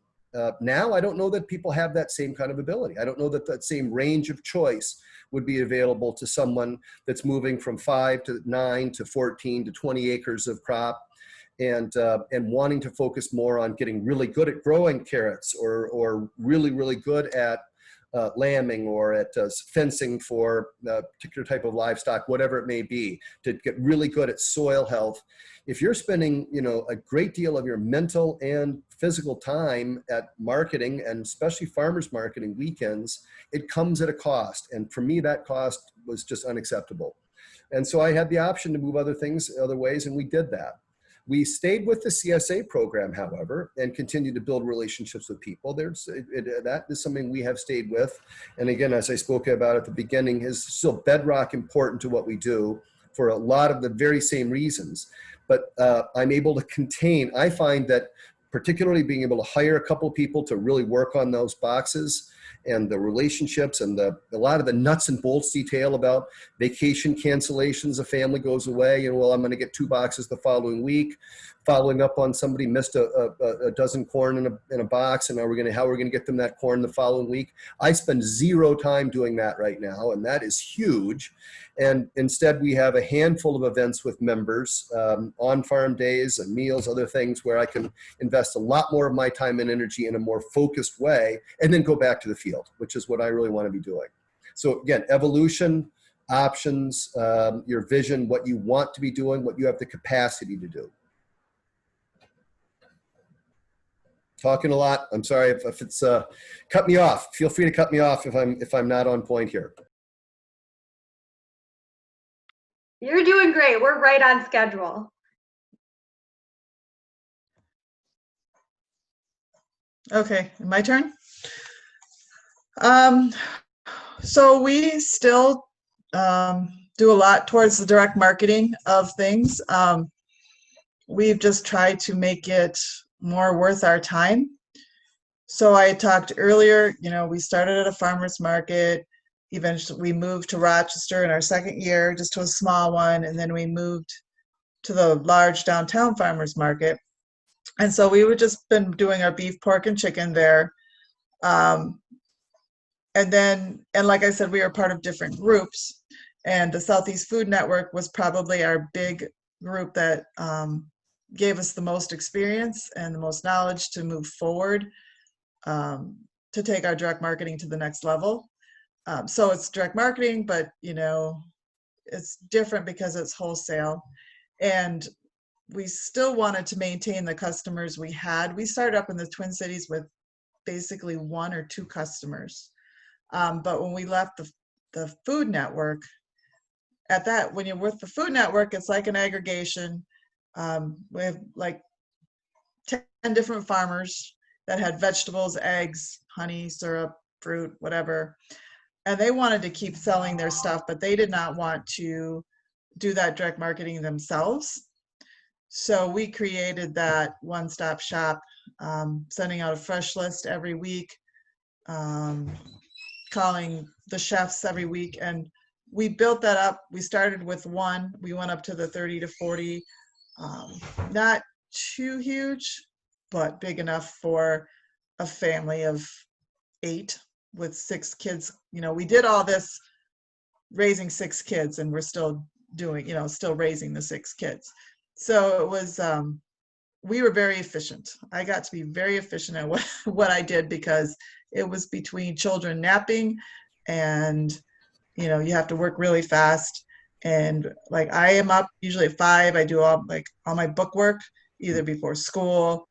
Now, I don't know that people have that same kind of ability. I don't know that that same range of choice would be available to someone that's moving from 5 to 9 to 14 to 20 acres of crop, and wanting to focus more on getting really good at growing carrots, or really good at lambing, or at fencing for a particular type of livestock, whatever it may be, to get really good at soil health. If you're spending, you know, a great deal of your mental and physical time at marketing, and especially farmers marketing weekends, it comes at a cost. And for me, that cost was just unacceptable. And so I had the option to move other ways, and we did that. We stayed with the CSA program, however, and continued to build relationships with people. That is something we have stayed with. And again, as I spoke about at the beginning, is still bedrock important to what we do for a lot of the very same reasons. But I'm able to contain, I find that particularly being able to hire a couple of people to really work on those boxes and the relationships and a lot of the nuts and bolts detail about vacation cancellations. A family goes away, and well, I'm going to get 2 boxes the following week, following up on somebody missed a dozen corn in a box, and how we're going to get them that corn the following week. I spend 0 time doing that right now, and that is huge. And instead, we have a handful of events with members, on-farm days and meals, other things where I can invest a lot more of my time and energy in a more focused way, and then go back to the field, which is what I really want to be doing. So again, evolution, options, your vision, what you want to be doing, what you have the capacity to do. Talking a lot. I'm sorry if it's cut me off. Feel free to cut me off if I'm not on point here. You're doing great. We're right on schedule. Okay, my turn. So we still do a lot towards the direct marketing of things. We've just tried to make it more worth our time. So I talked earlier, you know, we started at a farmer's market. Eventually we moved to Rochester in our second year, just to a small one. And then we moved to the large downtown farmer's market. And so we would just been doing our beef, pork, and chicken there. And like I said, we were part of different groups. And the Southeast Food Network was probably our big group that gave us the most experience and the most knowledge to move forward, to take our direct marketing to the next level. So it's direct marketing, but you know, it's different because it's wholesale. And we still wanted to maintain the customers we had. We started up in the Twin Cities with basically 1 or 2 customers. But when we left the food network, when you're with the food network, it's like an aggregation. We have like 10 different farmers that had vegetables, eggs, honey, syrup, fruit, whatever. And they wanted to keep selling their stuff, but they did not want to do that direct marketing themselves. So we created that one-stop shop, sending out a fresh list every week, calling the chefs every week. And we built that up. We started with one. We went up to the 30 to 40. Not too huge, but big enough for a family of 8 with 6 kids. You know, we did all this raising 6 kids, and we're still doing, you know, still raising the 6 kids. So it was, we were very efficient. I got to be very efficient at what I did, because it was between children napping and, you know, you have to work really fast. And like, I am up usually at 5. I do all my book work either before school,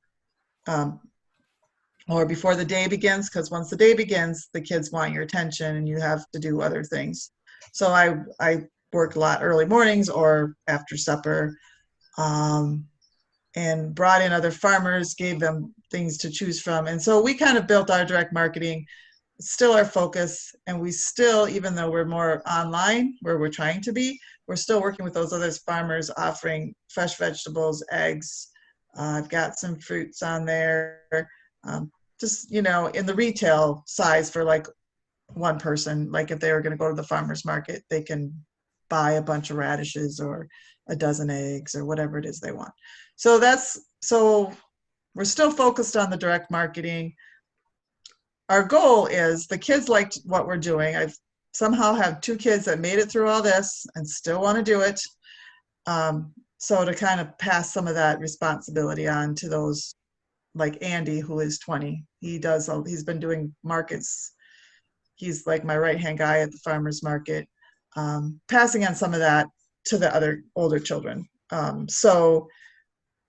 or before the day begins, because once the day begins, the kids want your attention and you have to do other things. So I worked a lot early mornings or after supper, and brought in other farmers, gave them things to choose from. And so we kind of built our direct marketing. It's still our focus, and we still, even though we're more online, where we're trying to be, we're still working with those other farmers, offering fresh vegetables, eggs. I've got some fruits on there, just, you know, in the retail size for like one person. Like if they were going to go to the farmer's market, they can buy a bunch of radishes or a dozen eggs or whatever it is they want. So we're still focused on the direct marketing. Our goal is, the kids liked what we're doing. I've somehow have 2 kids that made it through all this and still want to do it. So to kind of pass some of that responsibility on to those, like Andy, who is 20, he's been doing markets. He's like my right-hand guy at the farmer's market, passing on some of that to the other older children. So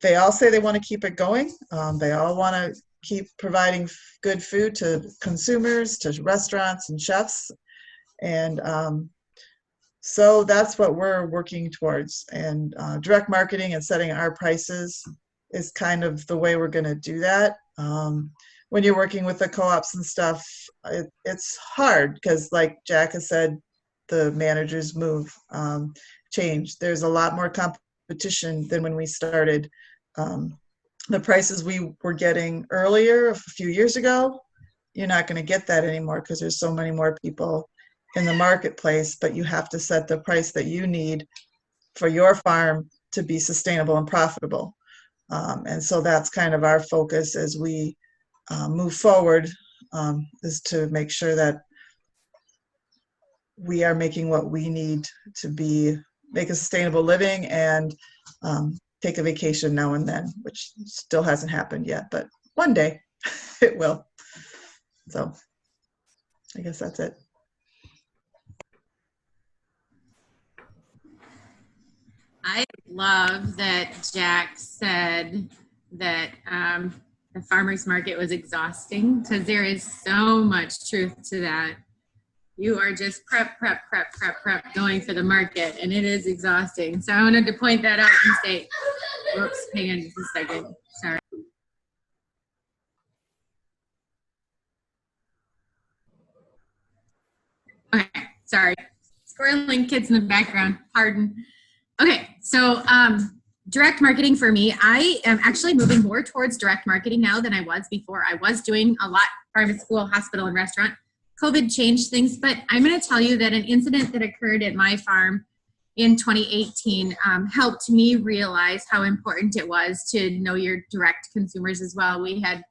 they all say they want to keep it going. They all want to keep providing good food to consumers, to restaurants and chefs. And so that's what we're working towards. And direct marketing and setting our prices is kind of the way we're going to do that. When you're working with the co-ops and stuff, it's hard because, like Jack has said, the managers change. There's a lot more competition than when we started. The prices we were getting earlier, a few years ago, you're not going to get that anymore because there's so many more people in the marketplace, but you have to set the price that you need for your farm to be sustainable and profitable. And so that's kind of our focus as we move forward, is to make sure that we are making what we need to make a sustainable living and take a vacation now and then, which still hasn't happened yet, but one day it will. So I guess that's it. I love that Jack said that the farmer's market was exhausting, because there is so much truth to that. You are just prep, going for the market, and it is exhausting. So I wanted to point that out and say, whoops, hang on just a second. Sorry. Okay, sorry. Squirreling kids in the background, pardon. Okay, so direct marketing for me, I am actually moving more towards direct marketing now than I was before. I was doing a lot, private school, hospital, and restaurant. COVID changed things, but I'm going to tell you that an incident that occurred at my farm in 2018 helped me realize how important it was to know your direct consumers as well. We had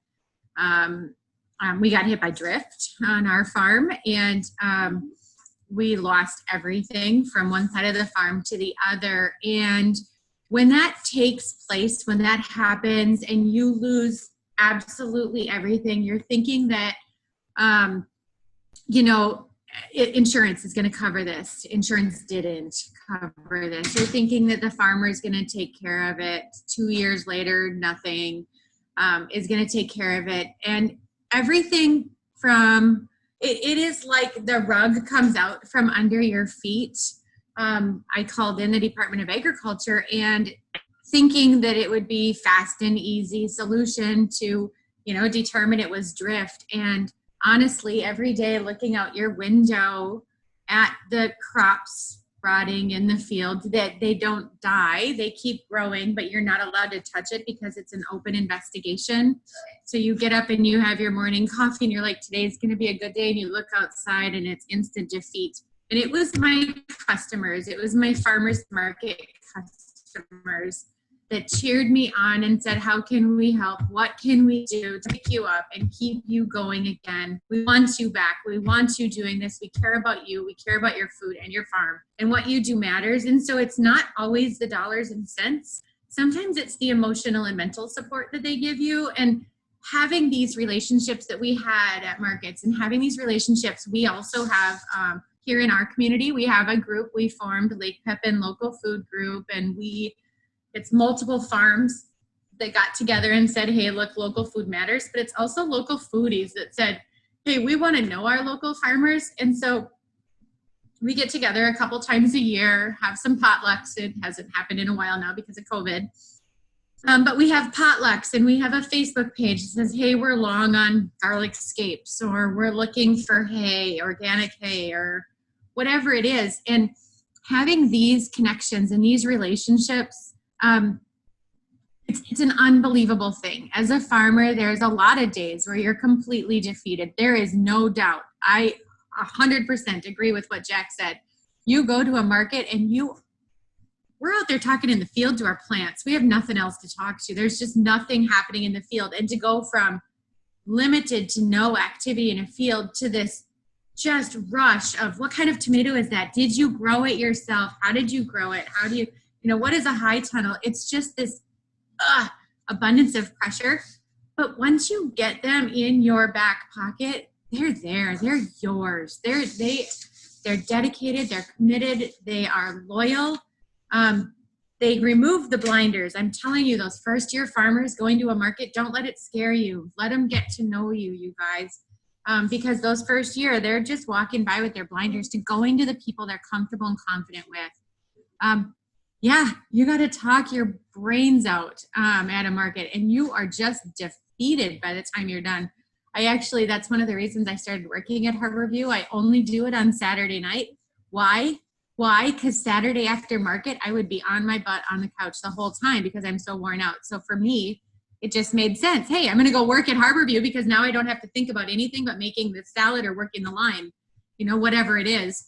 we got hit by drift on our farm, and we lost everything from one side of the farm to the other. And when that takes place, when that happens and you lose absolutely everything, you're thinking that, insurance is going to cover this. Insurance didn't cover this. You're thinking that the farmer is going to take care of it. 2 years later, nothing is going to take care of it. And everything from, it is like the rug comes out from under your feet. I called in the Department of Agriculture and thinking that it would be fast and easy solution to, determine it was drift. And honestly, every day looking out your window at the crops rotting in the field, that they don't die. They keep growing, but you're not allowed to touch it because it's an open investigation. So you get up and you have your morning coffee and you're like, today's going to be a good day. And you look outside and it's instant defeat. And it was my customers, it was my farmers market customers that cheered me on and said, how can we help? What can we do to pick you up and keep you going again? We want you back. We want you doing this. We care about you. We care about your food and your farm, and what you do matters. And so it's not always the dollars and cents. Sometimes it's the emotional and mental support that they give you. And having these relationships that we had at markets, and having these relationships, we also have here in our community, we have a group we formed, Lake Pepin Local Food Group, and it's multiple farms that got together and said, hey, look, local food matters, but it's also local foodies that said, hey, we want to know our local farmers. And so we get together a couple times a year, have some potlucks. It hasn't happened in a while now because of COVID. But we have potlucks, and we have a Facebook page that says, hey, we're long on garlic scapes, or we're looking for hay, organic hay, or whatever it is. And having these connections and these relationships, it's an unbelievable thing. As a farmer, there's a lot of days where you're completely defeated. There is no doubt. I 100% agree with what Jack said. You go to a market and we're out there talking in the field to our plants. We have nothing else to talk to. There's just nothing happening in the field. And to go from limited to no activity in a field to this just rush of, what kind of tomato is that? Did you grow it yourself? How did you grow it? How do you, what is a high tunnel? It's just this abundance of pressure. But once you get them in your back pocket, they're there. They're yours. They're dedicated. They're committed. They are loyal. They remove the blinders. I'm telling you, those first year farmers going to a market, don't let it scare you. Let them get to know you, you guys. Because those first year, they're just walking by with their blinders to going to the people they're comfortable and confident with. Yeah, you got to talk your brains out at a market, and you are just defeated by the time you're done. That's one of the reasons I started working at Harborview. I only do it on Saturday night. Why? Because Saturday after market, I would be on my butt on the couch the whole time because I'm so worn out. So for me, it just made sense. Hey, I'm going to go work at Harborview because now I don't have to think about anything but making the salad or working the lime, whatever it is.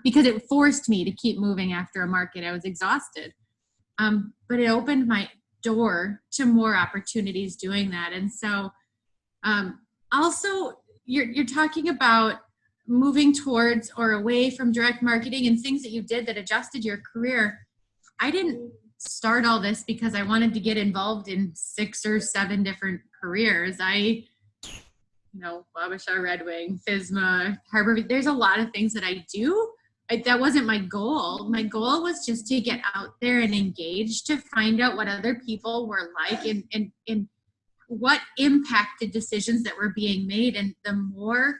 Because it forced me to keep moving after a market. I was exhausted. But it opened my door to more opportunities doing that. And so also you're talking about moving towards or away from direct marketing and things that you did that adjusted your career. I didn't start all this because I wanted to get involved in 6 or 7 different careers. Wabasha, Red Wing, FSMA, Harborview. There's a lot of things that I do. That wasn't my goal. My goal was just to get out there and engage, to find out what other people were like and what impacted decisions that were being made. And the more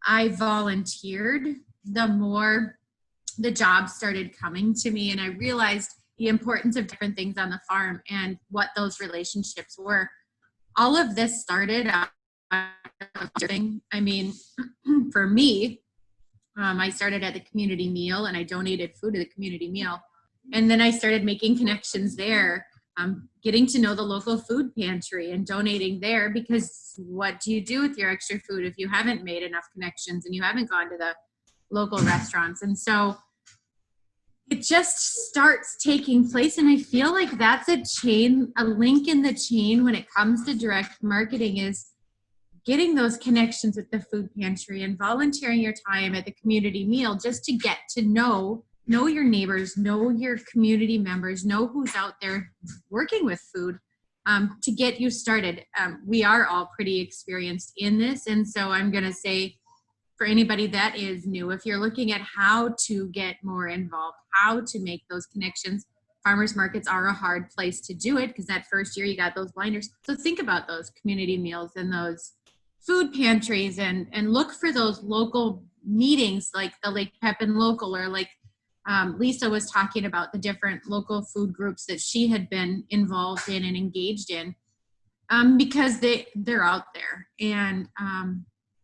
I volunteered, the more the jobs started coming to me. And I realized the importance of different things on the farm and what those relationships were. All of this started for me, I started at the community meal and I donated food to the community meal. And then I started making connections there, getting to know the local food pantry and donating there, because what do you do with your extra food if you haven't made enough connections and you haven't gone to the local restaurants? And so it just starts taking place. And I feel like that's a link in the chain when it comes to direct marketing, is getting those connections with the food pantry and volunteering your time at the community meal just to get to know your neighbors, know your community members, know who's out there working with food, to get you started. We are all pretty experienced in this. And so I'm going to say, for anybody that is new, if you're looking at how to get more involved, how to make those connections, farmers markets are a hard place to do it because that first year you got those blinders. So think about those community meals and those food pantries and look for those local meetings like the Lake Pepin Local, or like Lisa was talking about the different local food groups that she had been involved in and engaged in, because they're out there, and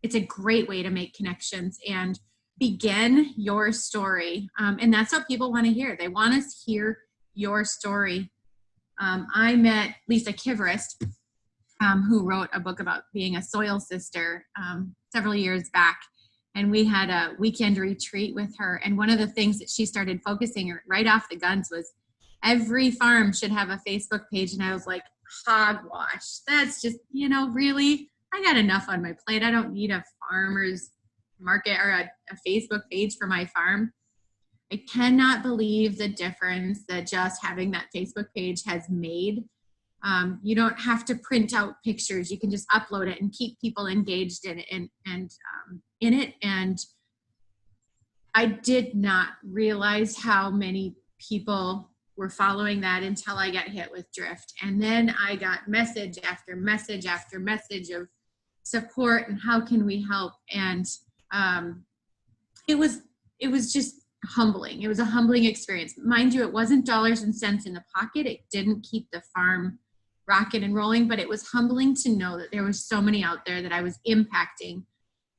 it's a great way to make connections. And begin your story. And that's what people want to hear. They want us to hear your story. I met Lisa Kivrist, who wrote a book about being a soil sister several years back. And we had a weekend retreat with her. And one of the things that she started focusing right off the guns was every farm should have a Facebook page. And I was like, hogwash. That's just, really, I got enough on my plate. I don't need a farmer's market or a Facebook page for my farm. I cannot believe the difference that just having that Facebook page has made. You don't have to print out pictures. You can just upload it and keep people engaged in it and in it. And I did not realize how many people were following that until I got hit with drift. And then I got message after message after message of support and how can we help. And it was just humbling. It was a humbling experience. Mind you, it wasn't dollars and cents in the pocket. It didn't keep the farm rocking and rolling, but it was humbling to know that there was so many out there that I was impacting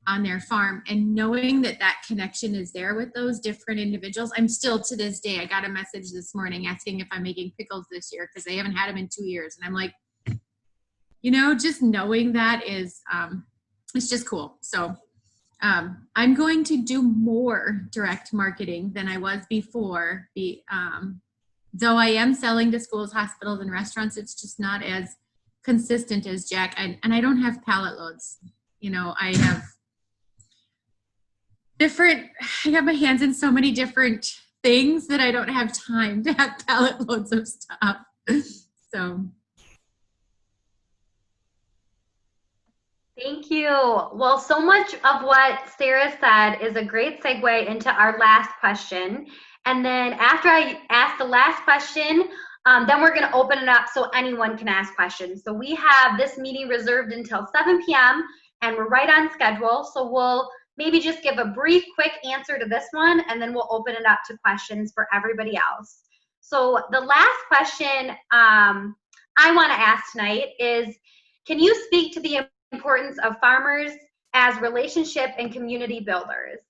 on their farm, and knowing that that connection is there with those different individuals. I'm still to this day, I got a message this morning asking if I'm making pickles this year because they haven't had them in 2 years. And I'm like, just knowing that is, it's just cool. So I'm going to do more direct marketing than I was before. Though I am selling to schools, hospitals, and restaurants, it's just not as consistent as Jack. And I don't have pallet loads. I have I got my hands in so many different things that I don't have time to have pallet loads of stuff. So. Thank you. Well, so much of what Sara said is a great segue into our last question. And then after I ask the last question, then we're going to open it up so anyone can ask questions. So we have this meeting reserved until 7 p.m. and we're right on schedule. So we'll maybe just give a brief, quick answer to this one, and then we'll open it up to questions for everybody else. So the last question I want to ask tonight is, can you speak to the importance of farmers as relationship and community builders?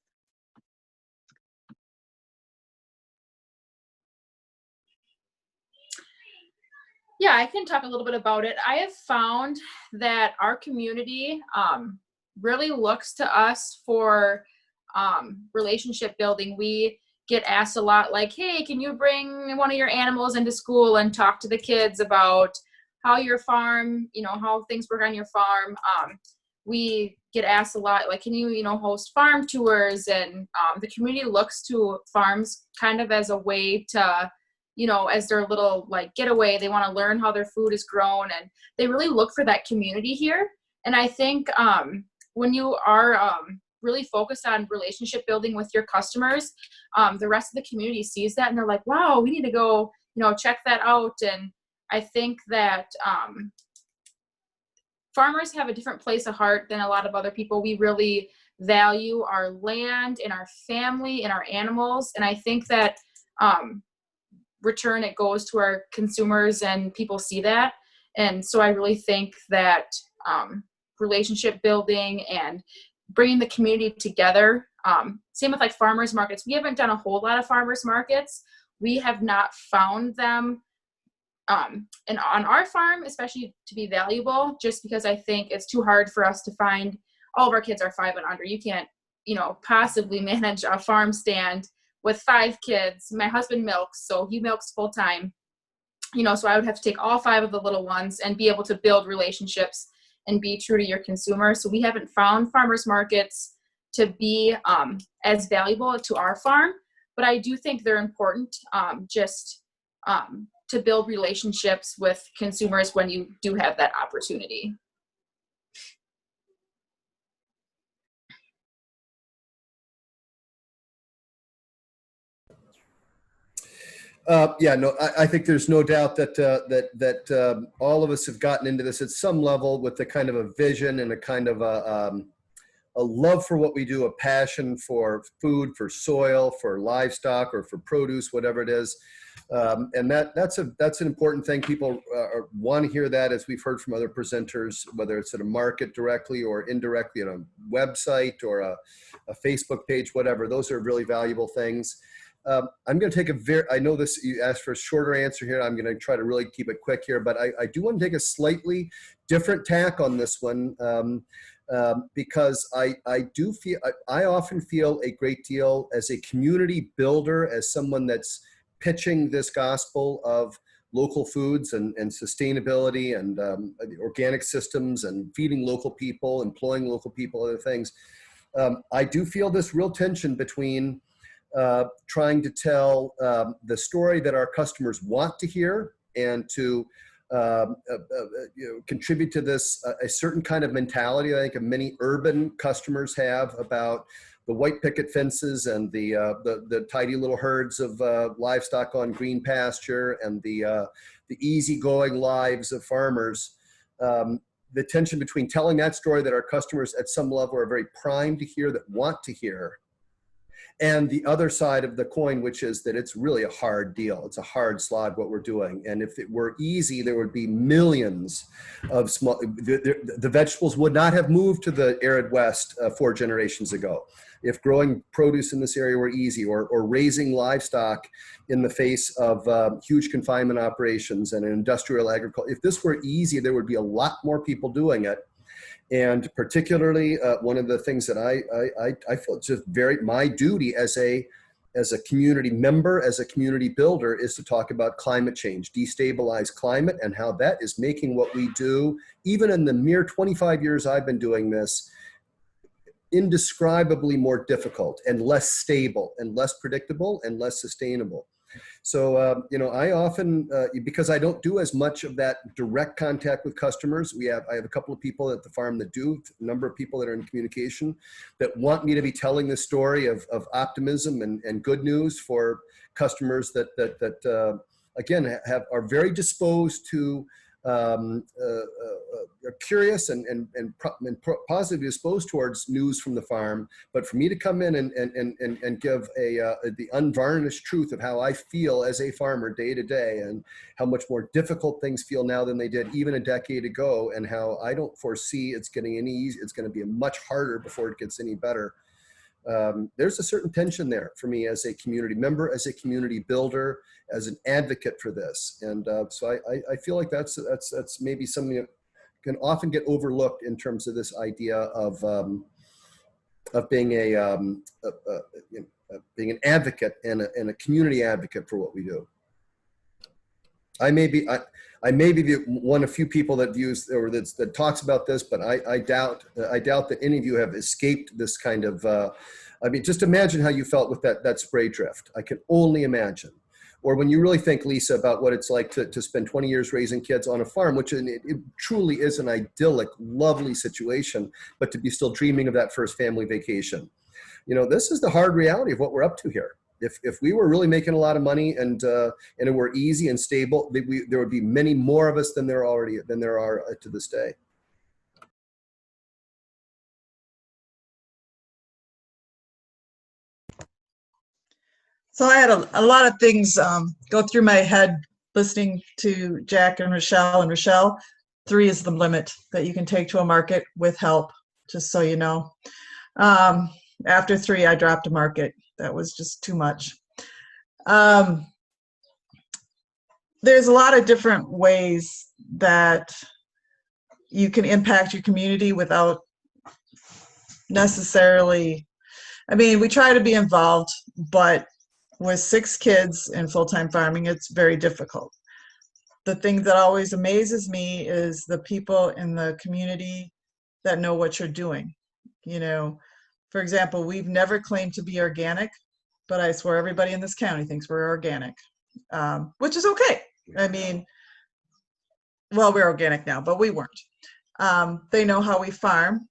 Yeah, I can talk a little bit about it. I have found that our community really looks to us for relationship building. We get asked a lot like, hey, can you bring one of your animals into school and talk to the kids about how your farm, how things work on your farm. We get asked a lot like, can you, host farm tours? And the community looks to farms kind of as a way to, as their little like getaway. They want to learn how their food is grown, and they really look for that community here. And I think when you are really focused on relationship building with your customers, the rest of the community sees that and they're like, wow, we need to go, check that out. And I think that farmers have a different place of heart than a lot of other people. We really value our land and our family and our animals. And I think that return, it goes to our consumers and people see that. And so I really think that relationship building and bringing the community together, same with like farmers markets. We haven't done a whole lot of farmers markets. We have not found them and on our farm, especially, to be valuable, just because I think it's too hard for us to find. All of our kids are 5 and under. You can't, possibly manage a farm stand with 5 kids. My husband milks, so he milks full time, so I would have to take all 5 of the little ones and be able to build relationships and be true to your consumer. So we haven't found farmers markets to be as valuable to our farm, but I do think they're important to build relationships with consumers when you do have that opportunity. I think there's no doubt that all of us have gotten into this at some level with a kind of a vision and a kind of a a love for what we do, a passion for food, for soil, for livestock, or for produce, whatever it is. And that's an important thing. People want to hear that, as we've heard from other presenters, whether it's at a market directly or indirectly on a website or a Facebook page, whatever. Those are really valuable things. I'm going to take I know this, you asked for a shorter answer here. I'm going to try to really keep it quick here, but I do want to take a slightly different tack on this one. Because I often feel a great deal as a community builder, as someone that's pitching this gospel of local foods and sustainability and organic systems and feeding local people, employing local people, other things. I do feel this real tension between trying to tell the story that our customers want to hear and to contribute to this a certain kind of mentality I think many urban customers have about the white picket fences and the tidy little herds of livestock on green pasture and the easygoing lives of farmers. The tension between telling that story that our customers at some level are very primed to hear, that want to hear, and the other side of the coin, which is that it's really a hard deal. It's a hard slog what we're doing. And if it were easy, there would be millions of small, the vegetables would not have moved to the arid West 4 generations ago. If growing produce in this area were easy, or raising livestock in the face of huge confinement operations and industrial agriculture, if this were easy, there would be a lot more people doing it. And particularly, one of the things that I feel it's just my duty as a community member, as a community builder, is to talk about climate change, destabilized climate, and how that is making what we do, even in the mere 25 years I've been doing this, indescribably more difficult and less stable and less predictable and less sustainable. So, I often, because I don't do as much of that direct contact with customers, I have a couple of people at the farm that do, a number of people that are in communication that want me to be telling this story of optimism and good news for customers that again, are very disposed to, are curious and positively disposed towards news from the farm. But for me to come in and give the unvarnished truth of how I feel as a farmer day to day, and how much more difficult things feel now than they did even a decade ago, and how I don't foresee it's getting any easier. It's going to be much harder before it gets any better. There's a certain tension there for me as a community member, as a community builder, as an advocate for this. And so I feel like that's maybe something that can often get overlooked in terms of this idea of being being an advocate and a community advocate for what we do. I may be one of few people that views or that talks about this, but I doubt that any of you have escaped this kind of. I mean, just imagine how you felt with that spray drift. I can only imagine. Or when you really think, Lisa, about what it's like to spend 20 years raising kids on a farm, which it truly is an idyllic, lovely situation, but to be still dreaming of that first family vacation. This is the hard reality of what we're up to here. If we were really making a lot of money and it were easy and stable, there would be many more of us than there are to this day. So I had a lot of things go through my head listening to Jack and Rachelle. And Rachelle, 3 is the limit that you can take to a market with help, just so you know. After 3, I dropped a market. That was just too much. There's a lot of different ways that you can impact your community without necessarily, we try to be involved, but with 6 kids and full-time farming, it's very difficult. The thing that always amazes me is the people in the community that know what you're doing. For example, we've never claimed to be organic, but I swear everybody in this county thinks we're organic, which is okay. Well, we're organic now, but we weren't. They know how we farm.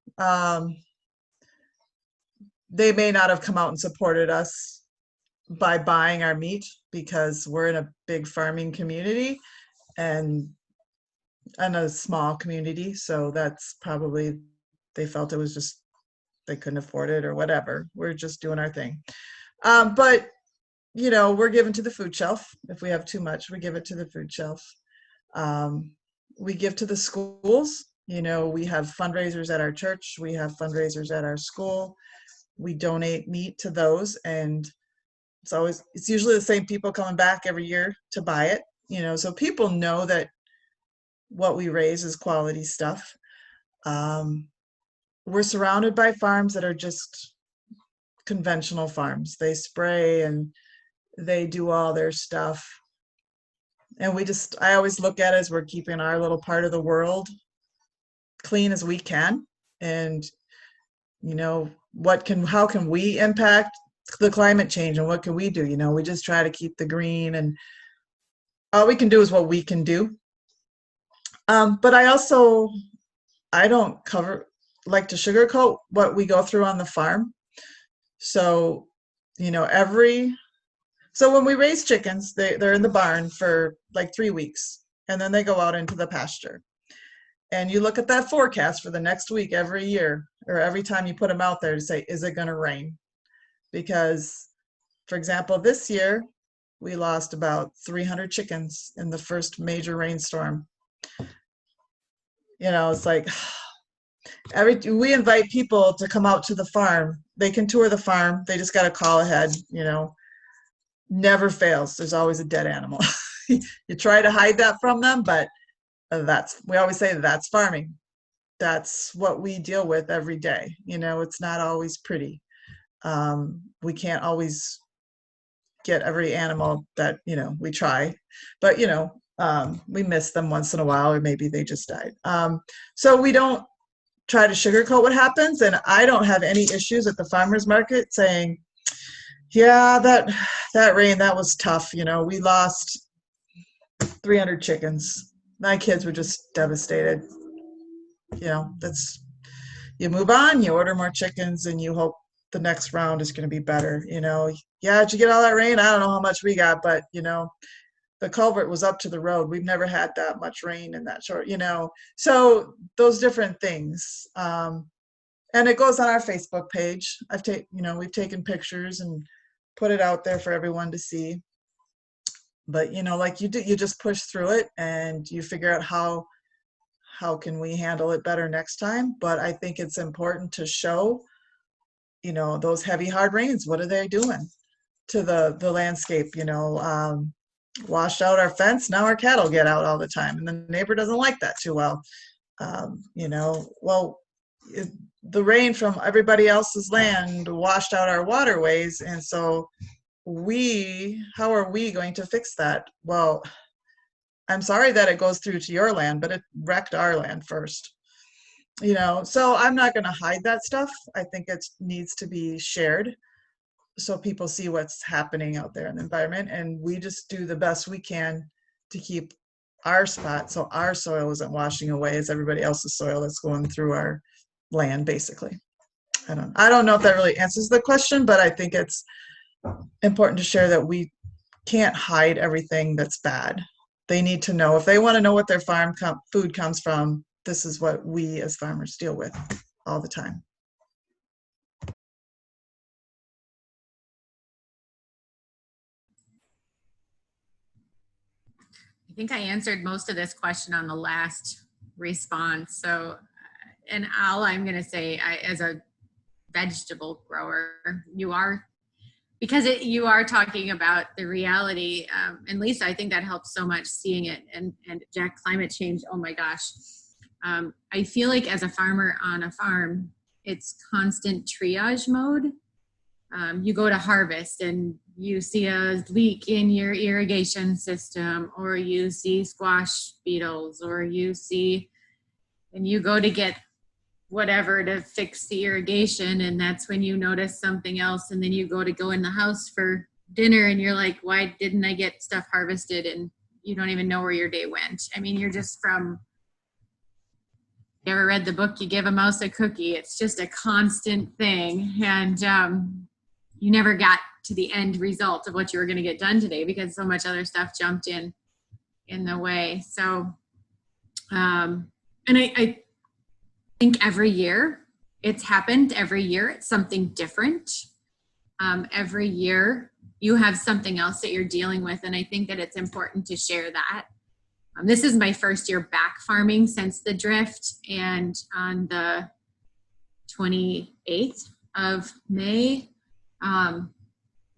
They may not have come out and supported us by buying our meat because we're in a big farming community and a small community. So that's probably, they felt it was just they couldn't afford it or whatever. We're just doing our thing. But, you know, we're given to the food shelf. If we have too much, we give it to the food shelf. We give to the schools. You know, we have fundraisers at our church. We have fundraisers at our school. We donate meat to those, and it's usually the same people coming back every year to buy it, you know, so people know that what we raise is quality stuff. We're surrounded by farms that are just conventional farms. They spray and they do all their stuff. And I always look at it as we're keeping our little part of the world clean as we can. And, you know, how can we impact the climate change, and what can we do? You know, we just try to keep the green, and all we can do is what we can do. But I don't like to sugarcoat what we go through on the farm. So, you know, so when we raise chickens, they're in the barn for like 3 weeks, and then they go out into the pasture. And you look at that forecast for the next week every year, or every time you put them out there to say, is it going to rain? Because, for example, this year we lost about 300 chickens in the first major rainstorm. You know, it's like we invite people to come out to the farm. They can tour the farm. They just got to call ahead, you know. Never fails. There's always a dead animal. You try to hide that from them, but we always say that's farming. That's what we deal with every day. You know, it's not always pretty. We can't always get every animal that, you know, we try, but, you know, we miss them once in a while, or maybe they just died. So we don't try to sugarcoat what happens. And I don't have any issues at the farmer's market saying, yeah, that rain, that was tough. You know, we lost 300 chickens. My kids were just devastated. You know, you move on, you order more chickens, and you hope the next round is going to be better. You know, yeah, did you get all that rain? I don't know how much we got, but, you know, the culvert was up to the road. We've never had that much rain in that short, you know. So those different things. And it goes on our Facebook page. We've taken pictures and put it out there for everyone to see. But, you know, like you just push through it, and you figure out how can we handle it better next time. But I think it's important to show, you know, those heavy, hard rains, what are they doing to the landscape? You know, washed out our fence. Now our cattle get out all the time, and the neighbor doesn't like that too well. You know, well, the rain from everybody else's land washed out our waterways, and so how are we going to fix that? Well, I'm sorry that it goes through to your land, but it wrecked our land first. You know, so I'm not going to hide that stuff. I think it needs to be shared so people see what's happening out there in the environment, and we just do the best we can to keep our spot so our soil isn't washing away as everybody else's soil that's going through our land, basically. I don't know if that really answers the question, but I think it's important to share that we can't hide everything that's bad. They need to know, if they want to know what their farm food comes from, this is what we as farmers deal with all the time. I think I answered most of this question on the last response. So, and all I'm going to say, as a vegetable grower, you are talking about the reality. And Lisa, I think that helps so much seeing it. And Jack, climate change, oh my gosh. I feel like as a farmer on a farm, it's constant triage mode. You go to harvest and you see a leak in your irrigation system, or you see squash beetles, or and you go to get whatever to fix the irrigation, and that's when you notice something else, and then you go in the house for dinner and you're like, why didn't I get stuff harvested? And you don't even know where your day went. I mean, you ever read the book You Give a Mouse a Cookie? It's just a constant thing, and you never got to the end result of what you were going to get done today because so much other stuff jumped in the way. So and I think every year it's happened every year. It's something different. Every year you have something else that you're dealing with. And I think that it's important to share that. This is my first year back farming since the drift. And on the 28th of May,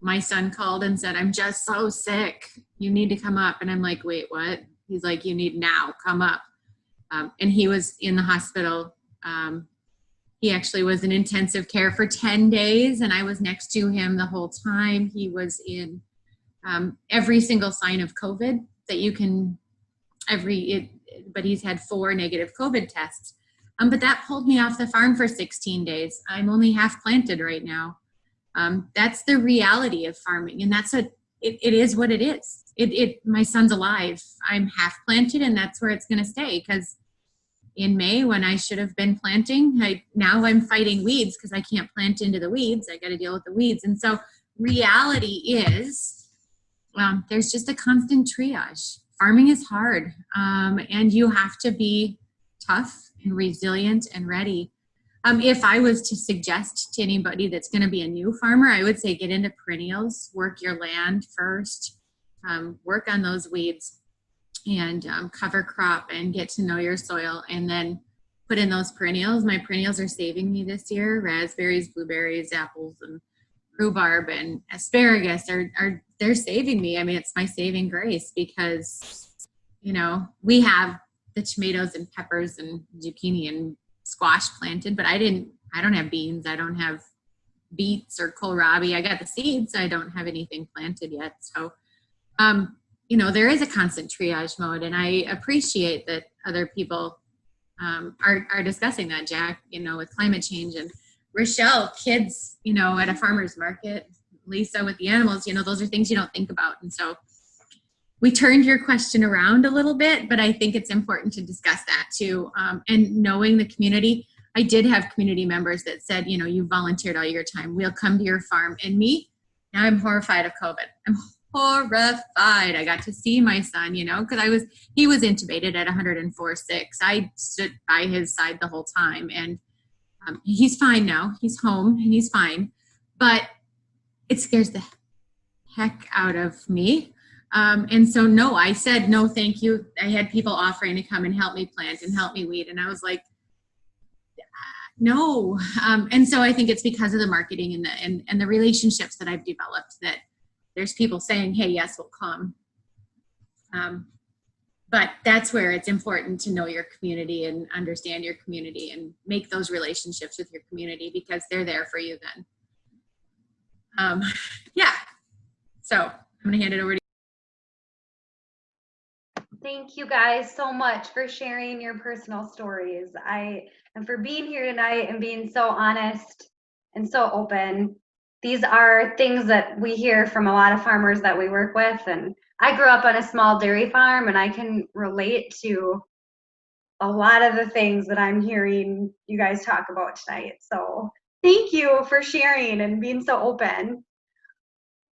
my son called and said, I'm just so sick. You need to come up. And I'm like, wait, what? He's like, you need now, come up. And he was in the hospital. He actually was in intensive care for 10 days, and I was next to him the whole time. He was in every single sign of COVID that you can, but he's had 4 negative COVID tests. But that pulled me off the farm for 16 days. I'm only half planted right now. That's the reality of farming, and that's it is what it is. My son's alive. I'm half planted, and that's where it's going to stay, because in May, when I should have been planting, now I'm fighting weeds because I can't plant into the weeds. I got to deal with the weeds. And so reality is there's just a constant triage. Farming is hard, and you have to be tough and resilient and ready. If I was to suggest to anybody that's going to be a new farmer, I would say get into perennials, work your land first, work on those weeds, and cover crop and get to know your soil, and then put in those perennials. My perennials are saving me this year. Raspberries, blueberries, apples, and rhubarb and asparagus they're saving me. I mean, it's my saving grace, because, we have the tomatoes and peppers and zucchini and squash planted, but I don't have beans. I don't have beets or kohlrabi. I got the seeds. I don't have anything planted yet. So, there is a constant triage mode, and I appreciate that other people are discussing that, Jack, with climate change. And Rachelle, kids, at a farmer's market, Lisa with the animals, those are things you don't think about. And so we turned your question around a little bit, but I think it's important to discuss that too. And knowing the community, I did have community members that said, you volunteered all your time. We'll come to your farm. And me, now I'm horrified of COVID. I'm horrified. I got to see my son, because he was intubated at 104.6. I stood by his side the whole time, and he's fine now. He's home and he's fine, but it scares the heck out of me. And so, no, I said, no, thank you. I had people offering to come and help me plant and help me weed. And I was like, no. And so I think it's because of the marketing and the relationships that I've developed that there's people saying, hey, yes, we'll come. But that's where it's important to know your community and understand your community and make those relationships with your community, because they're there for you then. Yeah. So I'm going to hand it over to you. Thank you guys so much for sharing your personal stories. And for being here tonight and being so honest and so open. These are things that we hear from a lot of farmers that we work with. And I grew up on a small dairy farm, and I can relate to a lot of the things that I'm hearing you guys talk about tonight. So thank you for sharing and being so open.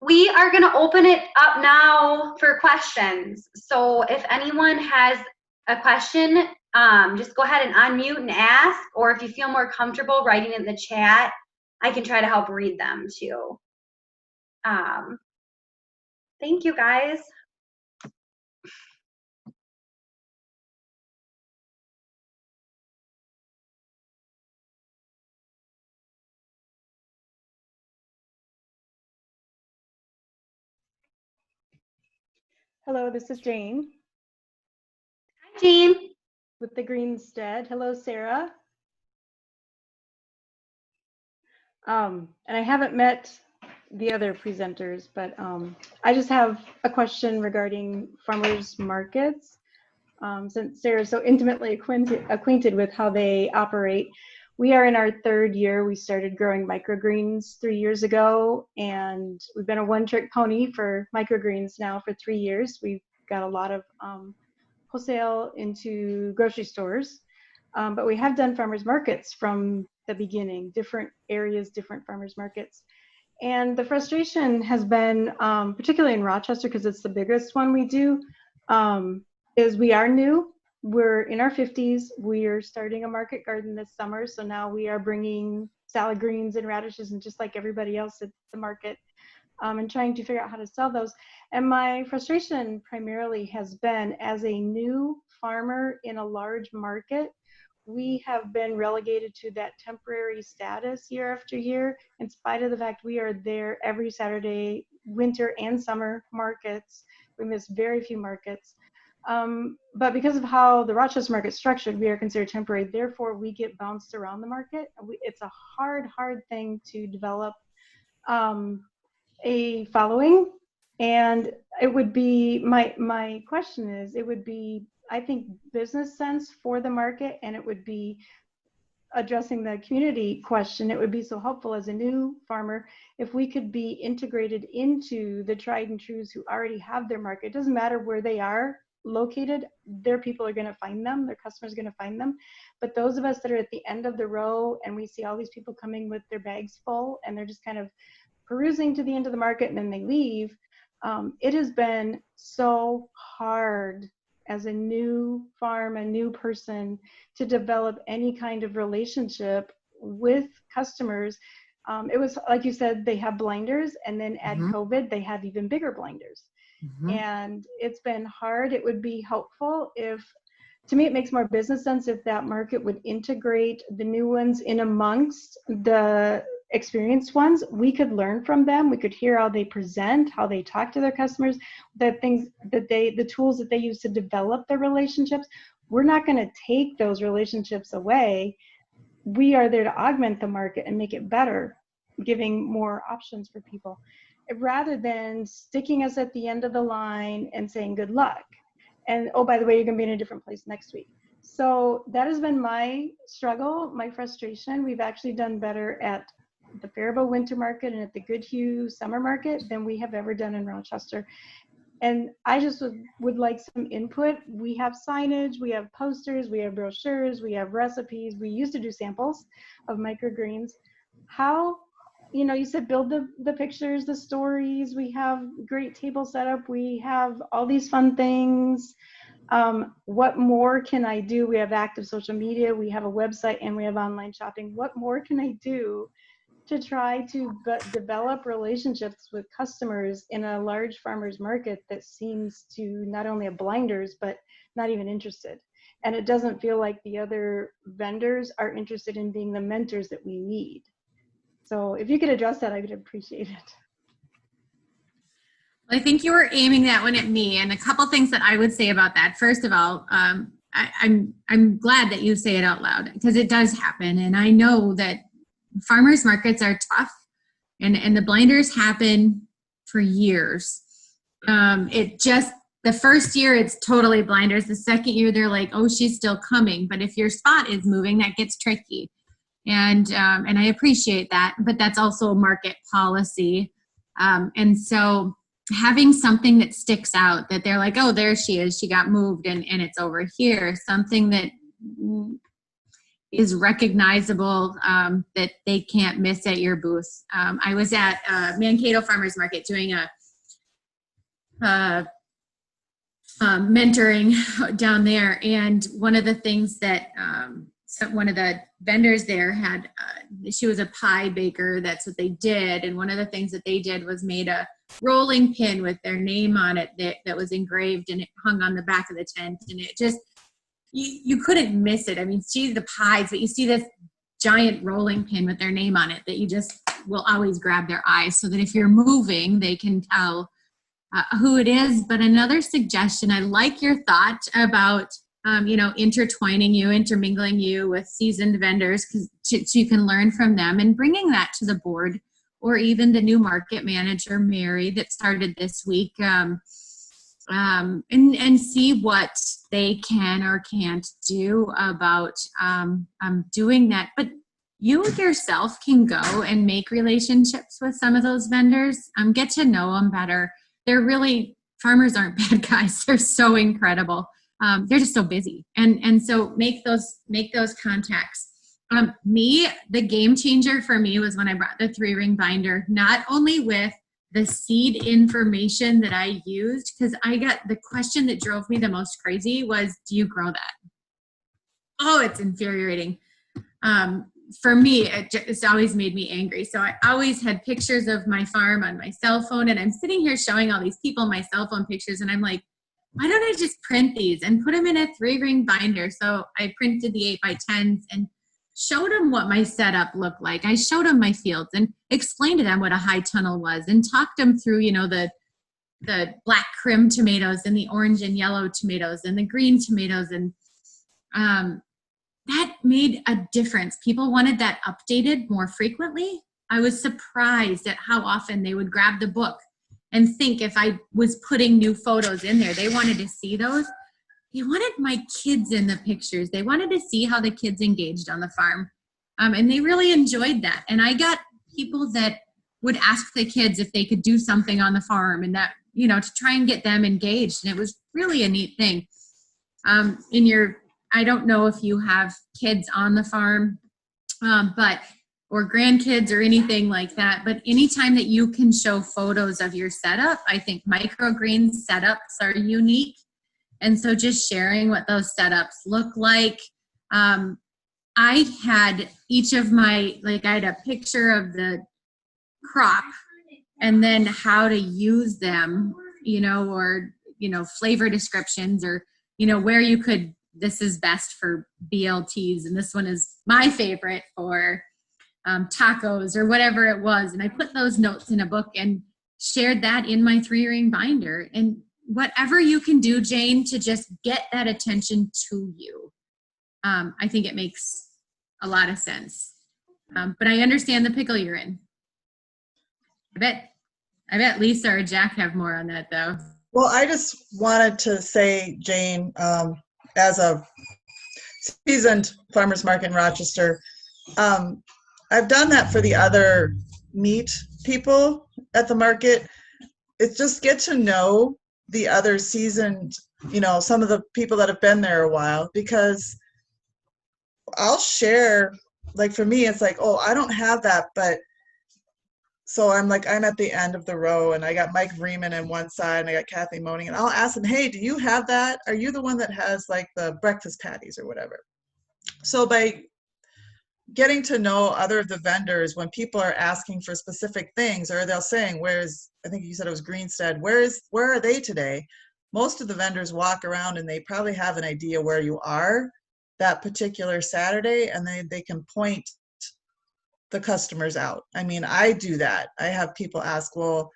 We are going to open it up now for questions. So if anyone has a question, just go ahead and unmute and ask, or if you feel more comfortable writing in the chat, I can try to help read them too. Thank you, guys. Hello, this is Jane. Hi, Jane. With the Greenstead. Hello, Sara. And I haven't met the other presenters, but I just have a question regarding farmers markets. Since Sara's so intimately acquainted with how they operate, we are in our 3rd year. We started growing microgreens 3 years ago, and we've been a one-trick pony for microgreens now for 3 years. We've got a lot of wholesale into grocery stores, but we have done farmers markets from the beginning, different areas, different farmers markets. And the frustration has been, particularly in Rochester, because it's the biggest one we do, is we are new. we're in our 50s. We are starting a market garden this summer. So now we are bringing salad greens and radishes and just like everybody else at the market, and trying to figure out how to sell those. And my frustration primarily has been, as a new farmer in a large market, we have been relegated to that temporary status year after year, in spite of the fact we are there every Saturday, winter and summer markets. We miss very few markets. But because of how the Rochester market is structured, we are considered temporary. Therefore, we get bounced around the market. It's a hard thing to develop a following. And it would be, my question is, it would be, I think, business sense for the market, and it would be addressing the community question. It would be so helpful as a new farmer if we could be integrated into the tried and trues who already have their market. It doesn't matter where they are located, their people are going to find them, their customers are going to find them. But those of us that are at the end of the row and we see all these people coming with their bags full and they're just kind of perusing to the end of the market and then they leave, it has been so hard as a new farm, a new person, to develop any kind of relationship with customers. It was, like you said, they have blinders, and then add COVID, they have even bigger blinders. And it's been hard. It would be helpful if, to me, it makes more business sense if that market would integrate the new ones in amongst the experienced ones. We could learn from them. We could hear how they present, how they talk to their customers, the things that the tools that they use to develop their relationships. We're not going to take those relationships away. We are there to augment the market and make it better, giving more options for people, rather than sticking us at the end of the line and saying good luck. And, oh, by the way, you're going to be in a different place next week. So that has been my struggle, my frustration. We've actually done better at the Faribault Winter Market and at the Goodhue Summer Market than we have ever done in Rochester. And I just would like some input. We have signage, we have posters, we have brochures, we have recipes. We used to do samples of microgreens. How, you said build the pictures, the stories. We have great table setup. We have all these fun things. What more can I do? We have active social media, we have a website, and we have online shopping. What more can I do to try to develop relationships with customers in a large farmers market that seems to not only have blinders, but not even interested? And it doesn't feel like the other vendors are interested in being the mentors that we need. So if you could address that, I would appreciate it. I think you were aiming that one at me, and a couple things that I would say about that. First of all, I'm glad that you say it out loud, because it does happen, and I know that farmers markets are tough, and the blinders happen for years. The first year it's totally blinders. The second year they're like, oh, she's still coming. But if your spot is moving, that gets tricky, and I appreciate that, but that's also market policy, and so having something that sticks out, that they're like, oh, there she is, she got moved, and it's over here, something that is recognizable, that they can't miss at your booth. I was at Mankato Farmers Market doing a mentoring down there, and one of the things that one of the vendors there had, she was a pie baker, that's what they did, and one of the things that they did was made a rolling pin with their name on it that was engraved, and it hung on the back of the tent, and it just, you couldn't miss it. I mean, see the pies, but you see this giant rolling pin with their name on it that you just will always grab their eyes, so that if you're moving, they can tell who it is. But another suggestion, I like your thought about, intermingling you with seasoned vendors, because so you can learn from them, and bringing that to the board, or even the new market manager, Mary, that started this week, and see what they can or can't do about doing that. But you yourself can go and make relationships with some of those vendors, get to know them better. They're really, farmers aren't bad guys. They're so incredible. They're just so busy. And so make those contacts. The game changer for me was when I brought the 3-ring binder, not only with the seed information that I used, because I got the question that drove me the most crazy was, do you grow that? Oh, it's infuriating. For me, it's always made me angry. So I always had pictures of my farm on my cell phone, and I'm sitting here showing all these people my cell phone pictures, and I'm like, why don't I just print these and put them in a 3-ring binder? So I printed the 8x10s and showed them what my setup looked like. I showed them my fields and explained to them what a high tunnel was and talked them through, you know, the black crim tomatoes and the orange and yellow tomatoes and the green tomatoes. And that made a difference. People wanted that updated more frequently. I was surprised at how often they would grab the book and think if I was putting new photos in there, they wanted to see those. They wanted my kids in the pictures. They wanted to see how the kids engaged on the farm. And they really enjoyed that. And I got people that would ask the kids if they could do something on the farm and that, you know, to try and get them engaged. And it was really a neat thing. I don't know if you have kids on the farm, or grandkids or anything like that, but anytime that you can show photos of your setup, I think microgreen setups are unique. And so just sharing what those setups look like. I had each of my, I had a picture of the crop and then how to use them, you know, or, you know, flavor descriptions or, you know, where you could, this is best for BLTs and this one is my favorite for tacos or whatever it was. And I put those notes in a book and shared that in my 3-ring binder. And whatever you can do, Jane, to just get that attention to you. I think it makes a lot of sense. But I understand the pickle you're in. I bet Lisa or Jack have more on that though. Well, I just wanted to say, Jane, as a seasoned farmer's market in Rochester, I've done that for the other meat people at the market. It's just get to know the other seasoned, you know, some of the people that have been there a while, because I'll share, like for me, it's like, oh, I don't have that, but so I'm at the end of the row and I got Mike Vreeman on one side and I got Kathy Moaning and I'll ask them, hey, do you have that? Are you the one that has like the breakfast patties or whatever? So by getting to know other of the vendors, when people are asking for specific things, or they'll saying, I think you said it was Greenstead, where are they today? Most of the vendors walk around and they probably have an idea where you are that particular Saturday, and they can point the customers out. I mean, I do that. I have people ask, well,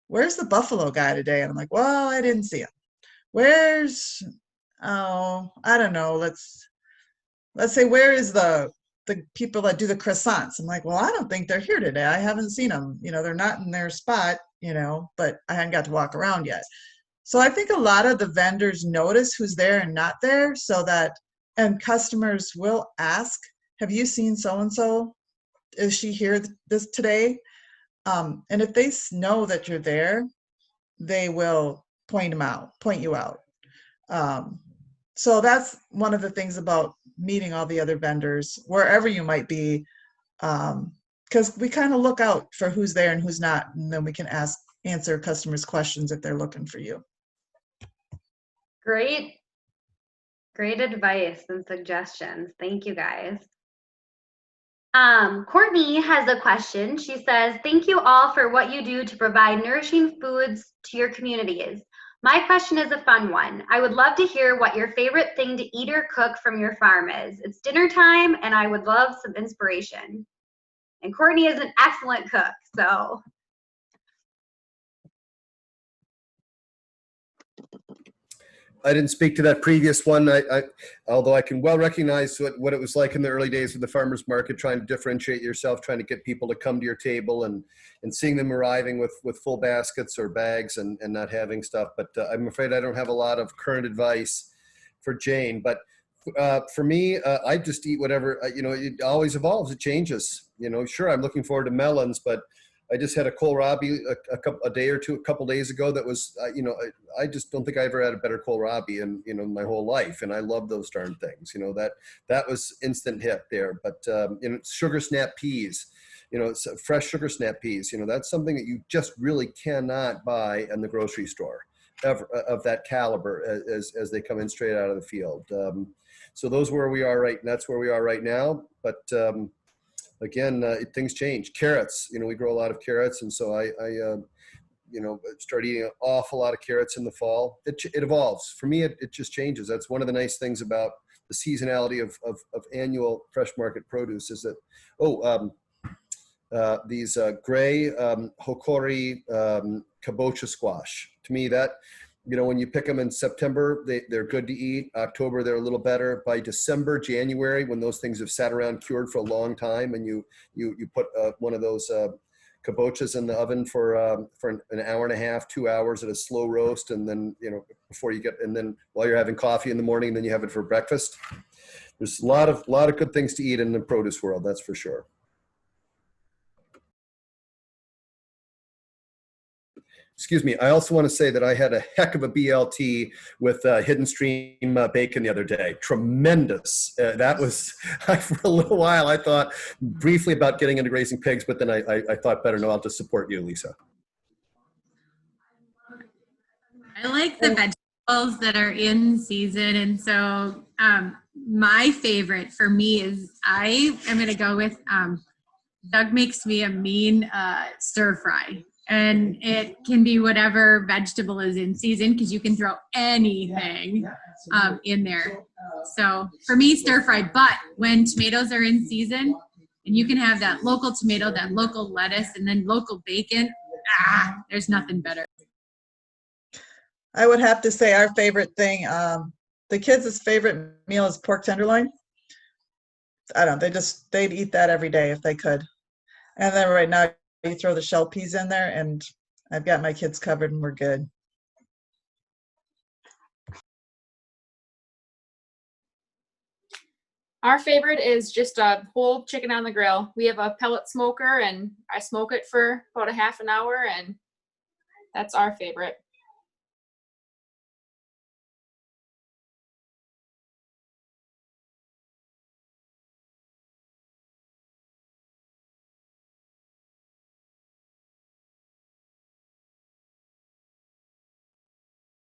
where's the Buffalo guy today? And I'm like, well, I didn't see him. I don't know. Let's say, where is the people that do the croissants? I'm like, well, I don't think they're here today. I haven't seen them. You know, they're not in their spot, you know, but I hadn't got to walk around yet. So I think a lot of the vendors notice who's there and not there, and customers will ask, have you seen so-and-so? Is she here this today? And if they know that you're there, they will point you out. So that's one of the things about meeting all the other vendors, wherever you might be, because we kind of look out for who's there and who's not, and then we can answer customers' questions if they're looking for you. Great advice and suggestions. Thank you, guys. Courtney has a question. She says, thank you all for what you do to provide nourishing foods to your communities. My question is a fun one. I would love to hear what your favorite thing to eat or cook from your farm is. It's dinner time and I would love some inspiration. And Courtney is an excellent cook, so. I didn't speak to that previous one. Although I can well recognize what it was like in the early days of the farmers market, trying to differentiate yourself, trying to get people to come to your table and seeing them arriving with full baskets or bags and not having stuff. But I'm afraid I don't have a lot of current advice for Jane. But for me, I just eat whatever, it always evolves. It changes. Sure, I'm looking forward to melons, but I just had a kohlrabi a couple days ago that was, I just don't think I ever had a better kohlrabi in my whole life. And I love those darn things, that was instant hit there. But, sugar snap peas, You know, fresh sugar snap peas, you know, that's something that you just really cannot buy in the grocery store ever, of that caliber as they come in straight out of the field. So those where we are right, and that's where we are right now. But again, things change. Carrots, you know, we grow a lot of carrots, and so I you know, start eating an awful lot of carrots in the fall. It evolves. For me, it just changes. That's one of the nice things about the seasonality of annual fresh market produce is that, these gray hokori kabocha squash. To me, that, you know, when you pick them in September, they're good to eat. October, they're a little better. By December, January, when those things have sat around cured for a long time, and you put one of those kabochas in the oven for an hour and a half, 2 hours at a slow roast, and then, you know, before you get, and then while you're having coffee in the morning, then you have it for breakfast. There's a lot of good things to eat in the produce world, that's for sure. Excuse me. I also want to say that I had a heck of a BLT with Hidden Stream bacon the other day. Tremendous. That was, for a little while, I thought briefly about getting into raising pigs, but then I thought better, no, I'll just support you, Lisa. I like the vegetables that are in season. And so my favorite for me is, I am going to go with, Doug makes me a mean stir fry. And it can be whatever vegetable is in season, because you can throw anything in there. So for me, stir fry. But when tomatoes are in season, and you can have that local tomato, that local lettuce, and then local bacon, there's nothing better. I would have to say our favorite thing, the kids' favorite meal is pork tenderloin. I don't, they'd eat that every day if they could. And then right now, you throw the shell peas in there, and I've got my kids covered, and we're good. Our favorite is just a whole chicken on the grill. We have a pellet smoker, and I smoke it for about a half an hour, and that's our favorite.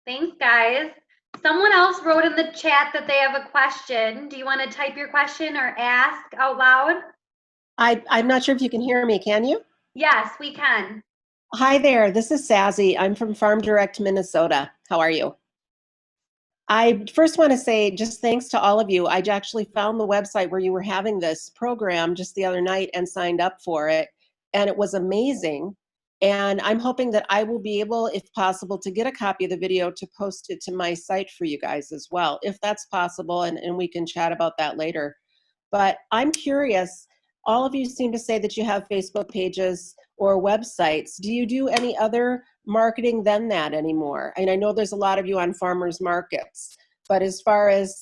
Thanks, guys. Someone else wrote in the chat that they have a question. Do you want to type your question or ask out loud? I'm not sure if you can hear me. Can you? Yes, we can. Hi there. This is Sassy. I'm from Farm Direct, Minnesota. How are you? I first want to say just thanks to all of you. I actually found the website where you were having this program just the other night and signed up for it. And it was amazing. And I'm hoping that I will be able, if possible, to get a copy of the video to post it to my site for you guys as well, if that's possible, and we can chat about that later. But I'm curious, all of you seem to say that you have Facebook pages or websites. Do you do any other marketing than that anymore? And I know there's a lot of you on farmers markets, but as far as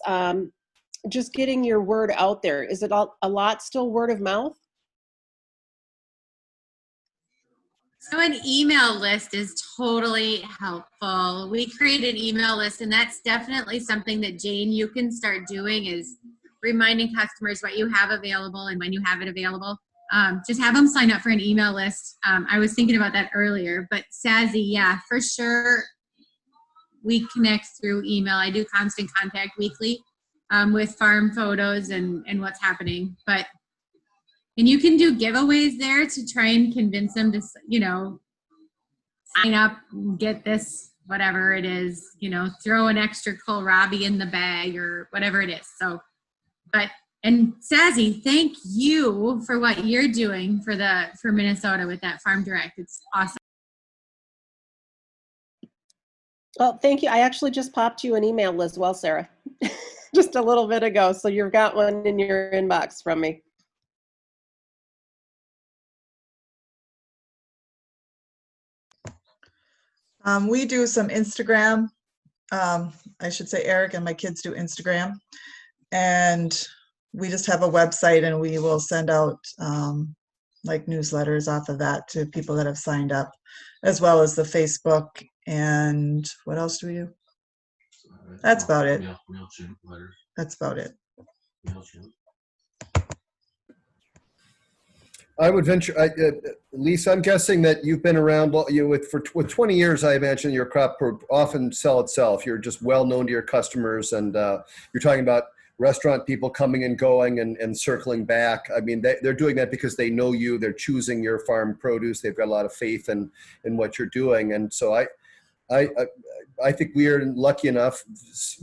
just getting your word out there, is it a lot still word of mouth? So an email list is totally helpful. We create an email list, and that's definitely something that, Jane, you can start doing, is reminding customers what you have available and when you have it available. Just have them sign up for an email list. I was thinking about that earlier, but Sazzy, yeah, for sure. We connect through email. I do constant contact weekly with farm photos and what's happening. And you can do giveaways there to try and convince them to, you know, sign up, get this, whatever it is, you know, throw an extra kohlrabi in the bag or whatever it is. So, and Sazzy, thank you for what you're doing for Minnesota with that Farm Direct. It's awesome. Well, thank you. I actually just popped you an email as well, Sarah, just a little bit ago. So you've got one in your inbox from me. We do some Instagram. I should say Eric and my kids do Instagram. And we just have a website, and we will send out like newsletters off of that to people that have signed up, as well as the Facebook. And what else do we do? That's about it. That's about it. I would venture, Lisa, I'm guessing that you've been around with 20 years. I imagine your crop will often sell itself. You're just well known to your customers, and you're talking about restaurant people coming and going and circling back. I mean, they're doing that because they know you. They're choosing your farm produce. They've got a lot of faith in what you're doing, and so I think we are lucky enough,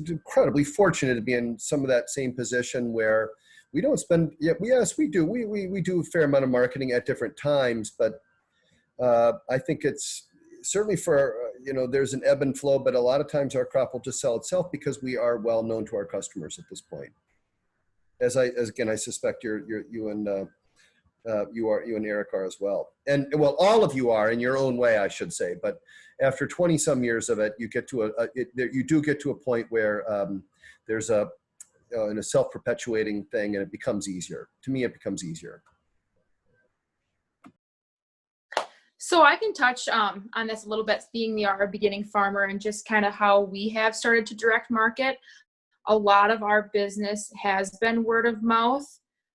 incredibly fortunate to be in some of that same position where we don't spend. Yeah, yes, we do. We do a fair amount of marketing at different times, but I think it's certainly for there's an ebb and flow. But a lot of times our crop will just sell itself because we are well known to our customers at this point. As again, I suspect you and Eric are as well, and well, all of you are in your own way, I should say. But after 20 some years of it, you get to you do get to a point where there's a self-perpetuating thing, and it becomes easier. To me, it becomes easier. So I can touch on this a little bit, being our beginning farmer, and just kind of how we have started to direct market. A lot of our business has been word of mouth.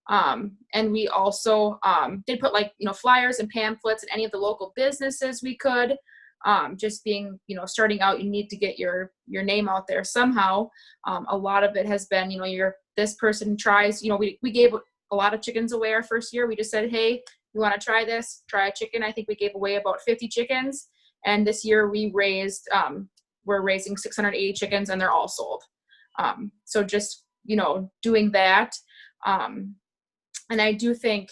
And we also did put flyers and pamphlets in any of the local businesses we could. Just being, starting out, you need to get your name out there somehow. A lot of it has been, this person tries, we gave a lot of chickens away our first year. We just said, hey, you want to try this? Try a chicken. I think we gave away about 50 chickens. And this year we're raising 680 chickens, and they're all sold. So just, doing that. And I do think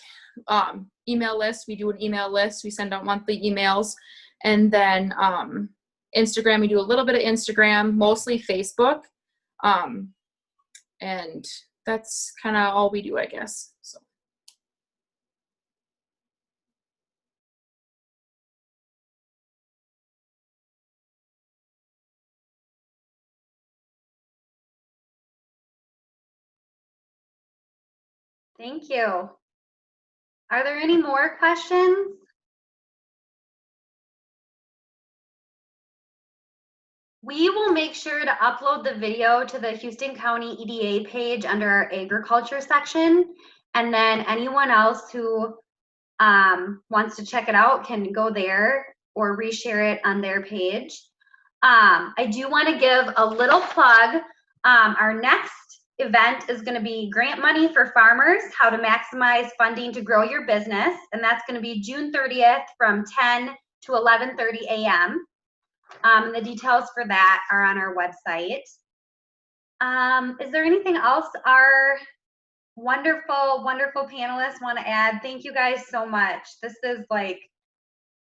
email lists, we do an email list. We send out monthly emails. And then Instagram, we do a little bit of Instagram, mostly Facebook. And that's kind of all we do, I guess. So. Thank you. Are there any more questions? We will make sure to upload the video to the Houston County EDA page under our agriculture section. And then anyone else who wants to check it out can go there or reshare it on their page. I do want to give a little plug. Our next event is going to be Grant Money for Farmers, how to maximize funding to grow your business. And that's going to be June 30th from 10 to 11:30 a.m. The details for that are on our website. Is there anything else our wonderful, wonderful panelists want to add? Thank you guys so much. This is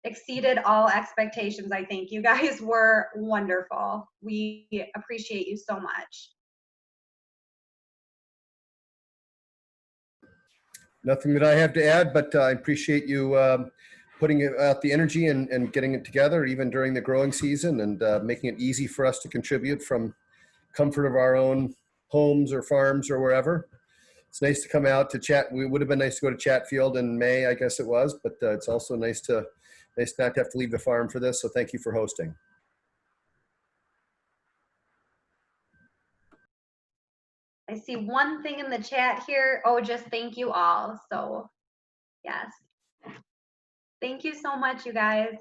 exceeded all expectations, I think. You guys were wonderful. We appreciate you so much. Nothing that I have to add, but I appreciate you putting out the energy and getting it together, even during the growing season, and making it easy for us to contribute from comfort of our own homes or farms or wherever. It's nice to come out to chat. It would have been nice to go to Chatfield in May, I guess it was, but it's also nice not to have to leave the farm for this. So thank you for hosting. I see one thing in the chat here. Oh, just thank you all. So yes. Thank you so much, you guys.